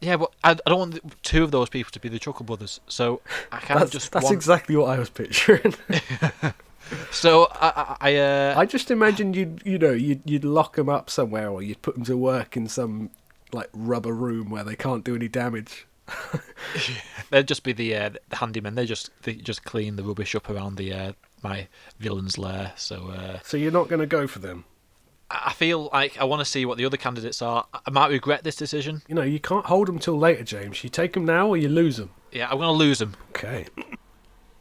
A: Yeah, but I don't want 2 of those people to be the Chuckle Brothers, so I can't
B: That's exactly what I was picturing.
A: So I
B: just imagined you'd lock them up somewhere, or you'd put them to work in some like rubber room where they can't do any damage.
A: They'd just be the handymen. They just clean the rubbish up around my villain's lair. So
B: you're not going to go for them?
A: I feel like I want to see what the other candidates are. I might regret this decision.
B: You can't hold them till later, James. You take them now or you lose them.
A: Yeah, I'm going to lose them.
B: Okay.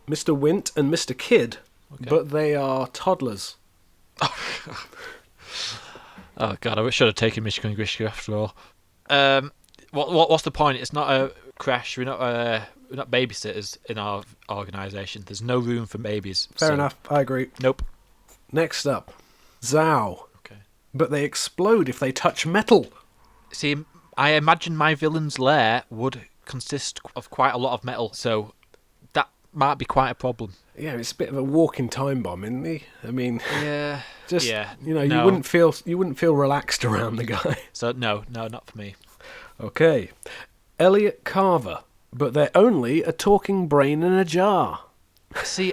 B: Mr. Wint and Mr. Kidd, but they are toddlers.
A: Oh God, I should have taken Michigan and Grishka after all. What's the point? It's not a crash. We're not babysitters in our organisation. There's no room for babies.
B: Fair enough. I agree.
A: Nope.
B: Next up, Zhao. But they explode if they touch metal.
A: See, I imagine my villain's lair would consist of quite a lot of metal, so that might be quite a problem.
B: Yeah, it's a bit of a walking time bomb, isn't he? I mean,
A: no.
B: you wouldn't feel relaxed around the guy.
A: So no, not for me.
B: Okay, Elliot Carver, but they're only a talking brain in a jar.
A: See,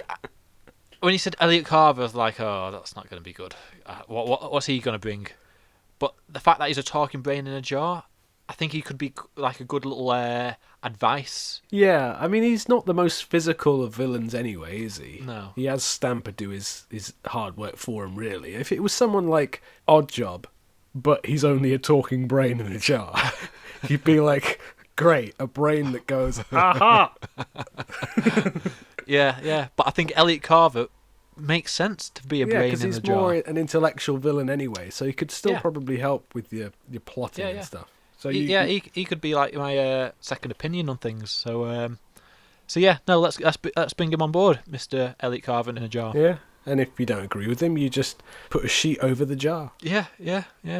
A: when you said Elliot Carver, I was like, oh, that's not going to be good. What's he going to bring? But the fact that he's a talking brain in a jar, I think he could be like a good little advice.
B: Yeah, I mean, he's not the most physical of villains anyway, is he?
A: No.
B: He has Stamper do his hard work for him, really. If it was someone like Oddjob, but he's only a talking brain in a jar, you'd be like, great, a brain that goes, aha!
A: Yeah, but I think Elliot Carver makes sense to be a brain in a jar.
B: Yeah, because he's more an intellectual villain anyway, so he could still probably help with your plotting and stuff. So
A: he could be like my second opinion on things. So let's bring him on board, Mr. Elliot Carver in a jar.
B: Yeah, and if you don't agree with him, you just put a sheet over the jar.
A: Yeah,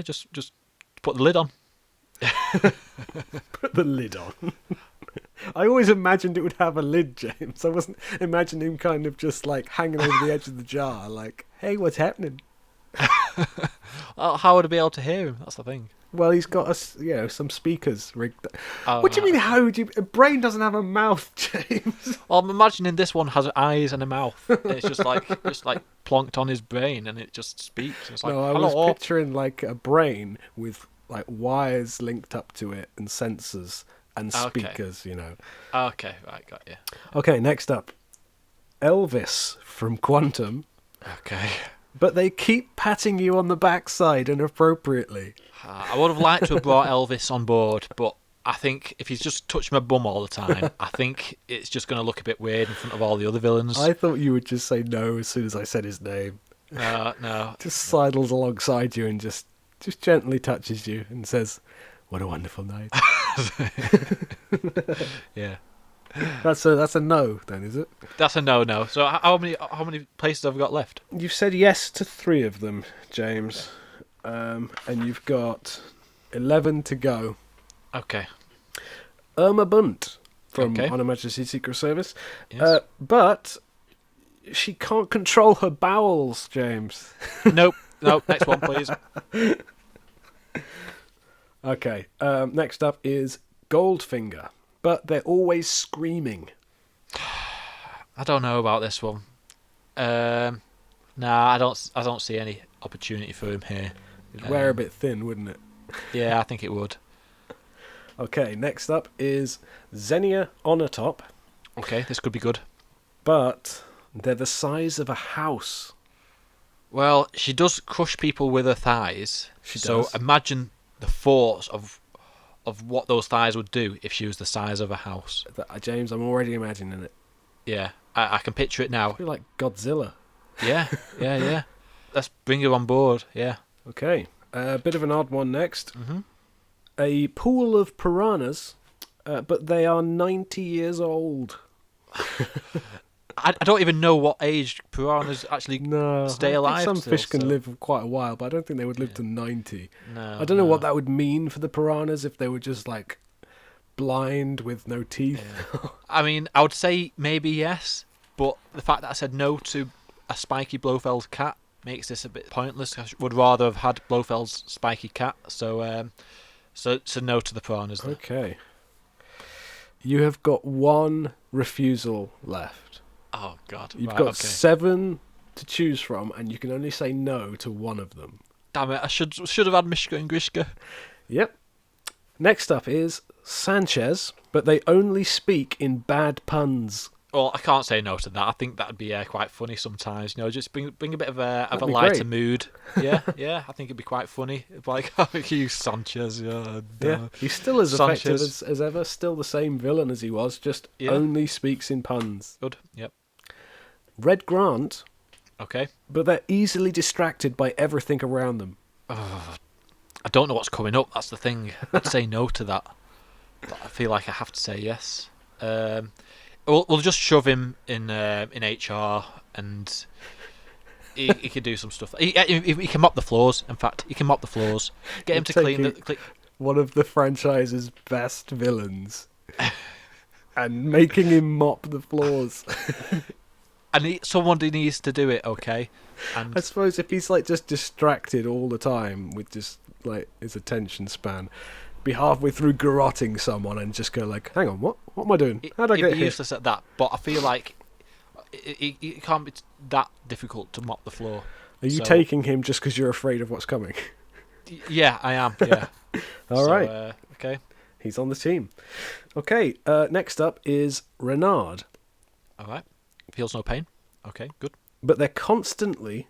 A: just put the lid on.
B: Put the lid on. I always imagined it would have a lid, James. I wasn't imagining him kind of just like hanging over the edge of the jar, like, hey, what's happening?
A: Well, how would I be able to hear him? That's the thing.
B: Well, he's got some speakers rigged.
A: Oh,
B: What do you
A: right.
B: mean? How would you? A brain doesn't have a mouth, James.
A: Well, I'm imagining this one has eyes and a mouth. And it's just like plonked on his brain, and it just speaks. It's like,
B: No, I
A: hello.
B: was picturing like a brain with like wires linked up to it and sensors and
A: Okay.
B: speakers.
A: Okay, right, got you.
B: Okay, next up, Elvis from Quantum.
A: Okay.
B: But they keep patting you on the backside inappropriately.
A: I would have liked to have brought Elvis on board, but I think if he's just touching my bum all the time, I think it's just going to look a bit weird in front of all the other villains.
B: I thought you would just say no as soon as I said his name.
A: No.
B: Just sidles alongside you and just gently touches you and says, "What a wonderful night."
A: Yeah.
B: That's a no, then, is it?
A: That's a no. So how many places have we got left?
B: You've said yes to 3 of them, James, and you've got 11 to go.
A: Okay.
B: Irma Bunt from
A: Okay.
B: On Her Majesty's Secret Service,
A: Yes.
B: but she can't control her bowels, James.
A: Nope. Next one, please.
B: Okay. Next up is Goldfinger, but they're always screaming.
A: I don't know about this one. Nah, I don't see any opportunity for him here.
B: It'd wear a bit thin, wouldn't it?
A: Yeah, I think it would.
B: Okay, next up is Xenia Onatop,
A: Okay, this could be good.
B: but they're the size of a house.
A: Well, she does crush people with her thighs.
B: She
A: so
B: does.
A: imagine the force of what those thighs would do if she was the size of a house.
B: James, I'm already imagining it.
A: Yeah, I can picture it now.
B: It'd be like Godzilla.
A: Yeah. Let's bring her on board. Yeah.
B: Okay, a bit of an odd one next.
A: Mhm.
B: A pool of piranhas, but they are 90 years old.
A: I don't even know what age piranhas actually
B: No,
A: stay
B: I think
A: alive.
B: some
A: till,
B: fish can
A: so-
B: live quite a while, but I don't think they would live to 90.
A: No,
B: I don't know what
A: no.
B: that would mean for the piranhas if they were just like blind with no teeth.
A: I mean, I would say maybe yes, but the fact that I said no to a spiky Blofeld cat makes this a bit pointless. I would rather have had Blofeld's spiky cat. So no to the piranhas. Then.
B: Okay. You have got 1 refusal left.
A: Oh God!
B: You've
A: Right,
B: got
A: okay.
B: 7 to choose from, and you can only say no to 1 of them.
A: Damn it! I should have had Mishka and Grishka.
B: Yep. Next up is Sanchez, but they only speak in bad puns.
A: Well, I can't say no to that. I think that'd be quite funny sometimes. Just bring a bit of a
B: be
A: lighter
B: great.
A: mood. Yeah. I think it'd be quite funny. Like, oh, you Sanchez.
B: Yeah, he's still as effective
A: Sanchez.
B: as ever, still the same villain as he was, just
A: Yeah.
B: only speaks in puns.
A: Good. Yep.
B: Red Grant,
A: Okay.
B: but they're easily distracted by everything around them.
A: I don't know what's coming up. That's the thing. I'd say no to that, but I feel like I have to say yes. We'll just shove him in HR, and he can do some stuff. He can mop the floors. In fact, he can mop the floors. Get him to clean the.
B: One of the franchise's best villains and making him mop the floors.
A: And somebody needs to do it, okay? And
B: I suppose if he's like just distracted all the time with just like his attention span, be halfway through garroting someone and just go like, "Hang on, what am I doing? How did I
A: he'd
B: get
A: be
B: here?"
A: useless at that. But I feel like it can't be that difficult to mop the floor.
B: Are you
A: So-
B: taking him just because you're afraid of what's coming?
A: Yeah, I am. Yeah.
B: All
A: So,
B: right,
A: okay.
B: he's on the team. Okay, next up is Renard,
A: All right. Feels no pain. Okay. Good.
B: but they're constantly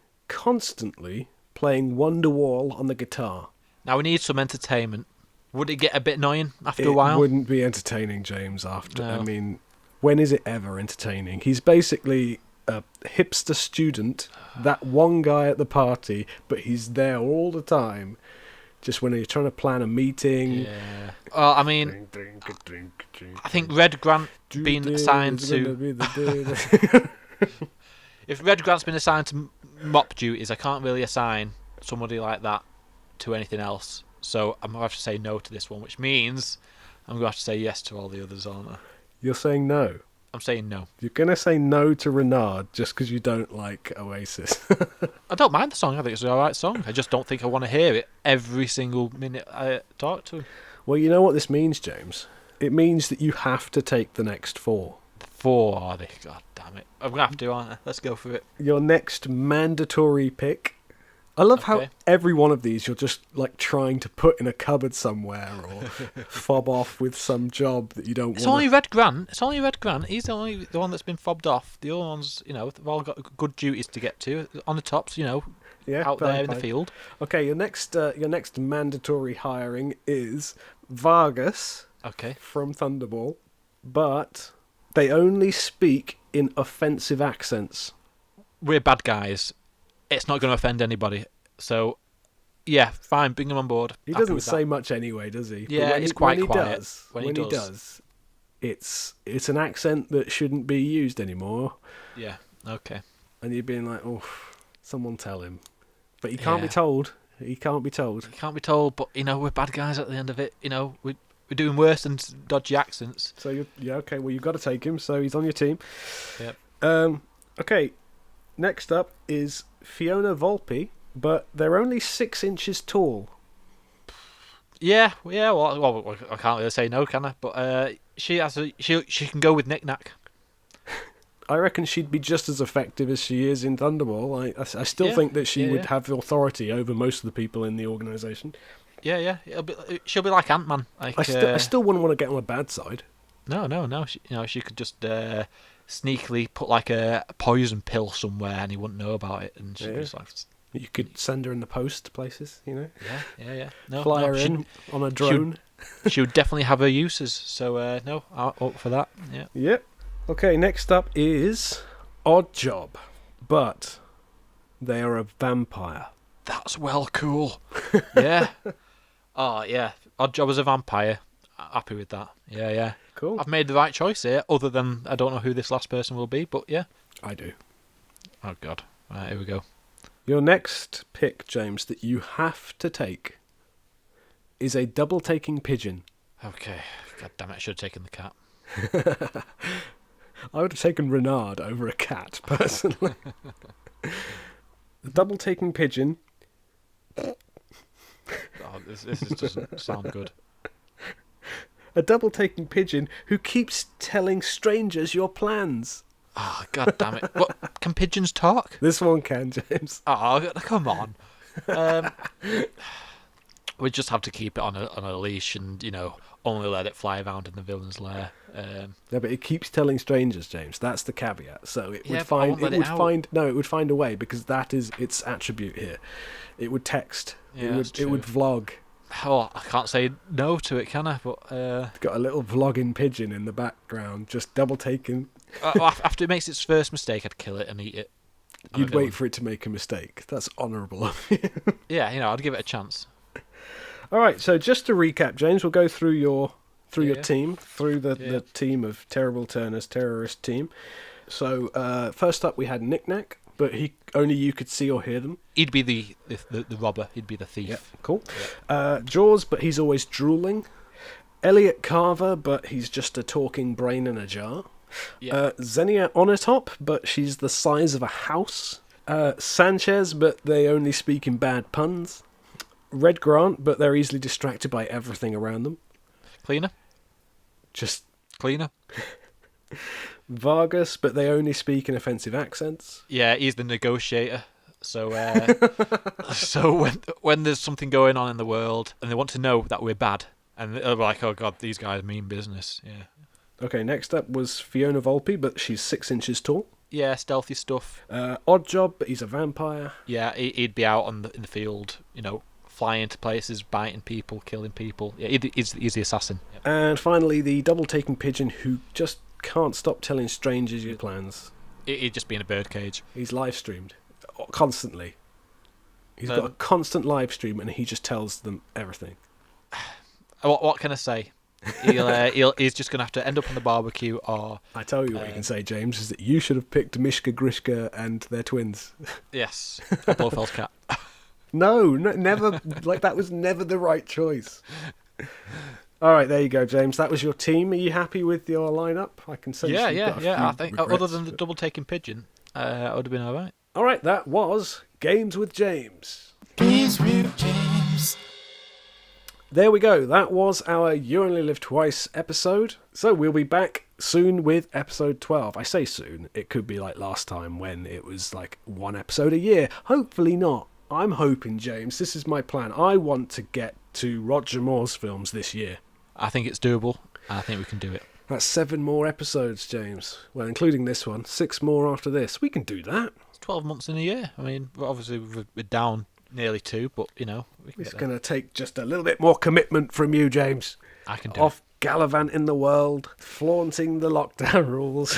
B: playing Wonderwall on the guitar.
A: Now we need some entertainment. Would it get a bit annoying after
B: It
A: a while?
B: wouldn't be entertaining, James. After
A: No.
B: I mean, when is it ever entertaining? He's basically a hipster student, that one guy at the party, but he's there all the time. Just when you're trying to plan a meeting.
A: Yeah. Well, I mean, I think Red Grant being assigned to. If Red Grant's been assigned to mop duties, I can't really assign somebody like that to anything else. So I'm going to have to say no to this one, which means I'm going to have to say yes to all the others, aren't I?
B: You're saying no.
A: I'm saying no.
B: You're going to say no to Renard just because you don't like Oasis.
A: I don't mind the song. I think it's an alright song. I just don't think I want to hear it every single minute I talk to him.
B: Well, you know what this means, James? It means that you have to take the next 4.
A: 4 are they? God damn it. I'm going to have to, aren't I? Let's go for it.
B: Your next mandatory pick. I love how
A: Okay.
B: every one of these you're just like trying to put in a cupboard somewhere or fob off with some job that you don't
A: It's
B: want.
A: only Red Grant. He's the only the one that's been fobbed off. The other ones, they've all got good duties to get to. On the tops, out there in the field.
B: Okay, your next mandatory hiring is Vargas
A: Okay.
B: from Thunderball, but they only speak in offensive accents.
A: We're bad guys. It's not going to offend anybody. So, yeah, fine. Bring him on board.
B: He
A: Happy
B: doesn't
A: with
B: say
A: that.
B: much anyway, does he?
A: Yeah,
B: But when
A: he's
B: he,
A: quite
B: when he
A: quiet.
B: does,
A: When
B: when
A: he
B: he
A: does.
B: does, it's an accent that shouldn't be used anymore.
A: Yeah. Okay.
B: And you're being like, oh, someone tell him. But he can't be
A: Yeah.
B: told. He can't be told.
A: You can't be told, but we're bad guys at the end of it. We're doing worse than dodgy accents.
B: So okay. Well, you've got to take him. So he's on your team.
A: Yep.
B: Okay. Next up is Fiona Volpe, but they're only 6 inches tall.
A: Yeah. Well, I can't really say no, can I? But she can go with Knick Knack.
B: I reckon she'd be just as effective as she is in Thunderball. I still
A: Yeah,
B: think that she
A: yeah,
B: would
A: yeah.
B: have authority over most of the people in the organisation.
A: Yeah. She'll be like Ant-Man. Like,
B: I still wouldn't want to get on the bad side.
A: No. She could just sneakily put like a poison pill somewhere, and he wouldn't know about it. And she'd be just like,
B: You could send her in the post to places,
A: yeah. No,
B: Fly
A: no,
B: her in on a drone.
A: She would definitely have her uses. So no, I'll vote for that. Yeah.
B: Yep. Okay, next up is Odd Job, but they are a vampire.
A: That's well cool. Yeah. Oh yeah. Odd Job as a vampire. Happy with that. Yeah.
B: Cool.
A: I've made the right choice here. Other than I don't know who this last person will be, but yeah.
B: I do.
A: Oh god. Right, here we go.
B: Your next pick, James, that you have to take is a double-taking pigeon.
A: Okay. God damn it! I should have taken the cat.
B: I would have taken Renard over a cat, personally. The double-taking pigeon.
A: Oh, this doesn't sound good.
B: A double-taking pigeon who keeps telling strangers your plans.
A: Oh god damn it! What, can pigeons talk?
B: This one can, James.
A: Oh, come on. We just have to keep it on a leash and only let it fly around in the villain's lair.
B: No, but it keeps telling strangers, James. That's the caveat. So it
A: Yeah,
B: would
A: but I
B: find
A: won't let
B: it
A: it
B: would
A: out.
B: find no, it would find a way because that is its attribute here. It would text.
A: Yeah, that's
B: it would vlog.
A: Oh, I can't say no to it, can I? But
B: It's got a little vlogging pigeon in the background, just double taking.
A: after it makes its first mistake, I'd kill it and eat it. I'm a
B: You'd wait
A: villain.
B: for it to make a mistake. That's honourable of you.
A: Yeah, I'd give it a chance.
B: All right, so just to recap, James, we'll go through your
A: Yeah.
B: team, through the team of Terrible Turner's terrorist team. So first up, we had Knick Knack, but only you could see or hear them.
A: He'd be the robber. He'd be the thief.
B: Yep, cool. Jaws, but he's always drooling. Elliot Carver, but he's just a talking brain in a jar.
A: Yeah.
B: Xenia Onatop, but she's the size of a house. Sanchez, but they only speak in bad puns. Red Grant, but they're easily distracted by everything around them.
A: Cleaner.
B: Just
A: Cleaner.
B: Vargas, but they only speak in offensive accents.
A: Yeah, he's the negotiator. So, so when there's something going on in the world and they want to know that we're bad, and they're like, "Oh God, these guys mean business." Yeah.
B: Okay, next up was Fiona Volpe, but she's 6 inches tall.
A: Yeah, stealthy stuff.
B: Odd Job, but he's a vampire.
A: Yeah, he'd be out in the field, flying to places, biting people, killing people. Yeah, he's the assassin. Yep.
B: And finally, the double-taking pigeon who just can't stop telling strangers your plans.
A: He'd just be in a birdcage.
B: He's live-streamed constantly. He's got a constant live stream and he just tells them everything.
A: What can I say? He's just going to have to end up on the barbecue or...
B: I tell you what you can say, James, is that you should have picked Mishka Grishka and their twins.
A: Yes, a Blofeld's cat.
B: No, never. Like, that was never the right choice. All right, there you go, James. That was your team. Are you happy with your lineup? I can sense you've got a few
A: I think other
B: regrets,
A: than the
B: but-
A: double taking pigeon, I would have been all right.
B: All right, that was Games with James.
C: Games with James.
B: There we go. That was our You Only Live Twice episode. So we'll be back soon with episode 12. I say soon. It could be like last time when it was like one episode a year. Hopefully not. I'm hoping, James. This is my plan. I want to get to Roger Moore's films this year.
A: I think it's doable. I think we can do it.
B: That's 7 more episodes, James. Well, including this one. 6 more after this. We can do that.
A: It's 12 months in a year. I mean, obviously we're down nearly 2, but you know, we can
B: It's
A: get there.
B: going to take just a little bit more commitment from you, James.
A: I can do
B: Off gallivanting the world, flaunting the lockdown rules.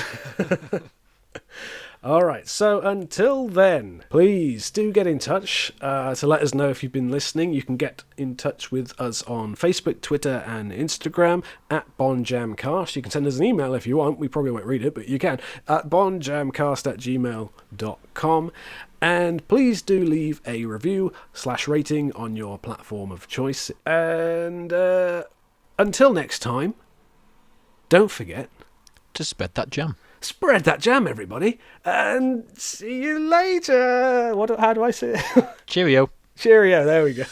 B: All right, so until then, please do get in touch to let us know if you've been listening. You can get in touch with us on Facebook, Twitter, and Instagram at BondJamCast. You can send us an email if you want. We probably won't read it, but you can at bondjamcast@gmail.com. And please do leave a review/rating on your platform of choice. And until next time, don't forget
A: to spread that jam.
B: Spread that jam, everybody, and see you later. How do I say it?
A: Cheerio.
B: Cheerio, there we go.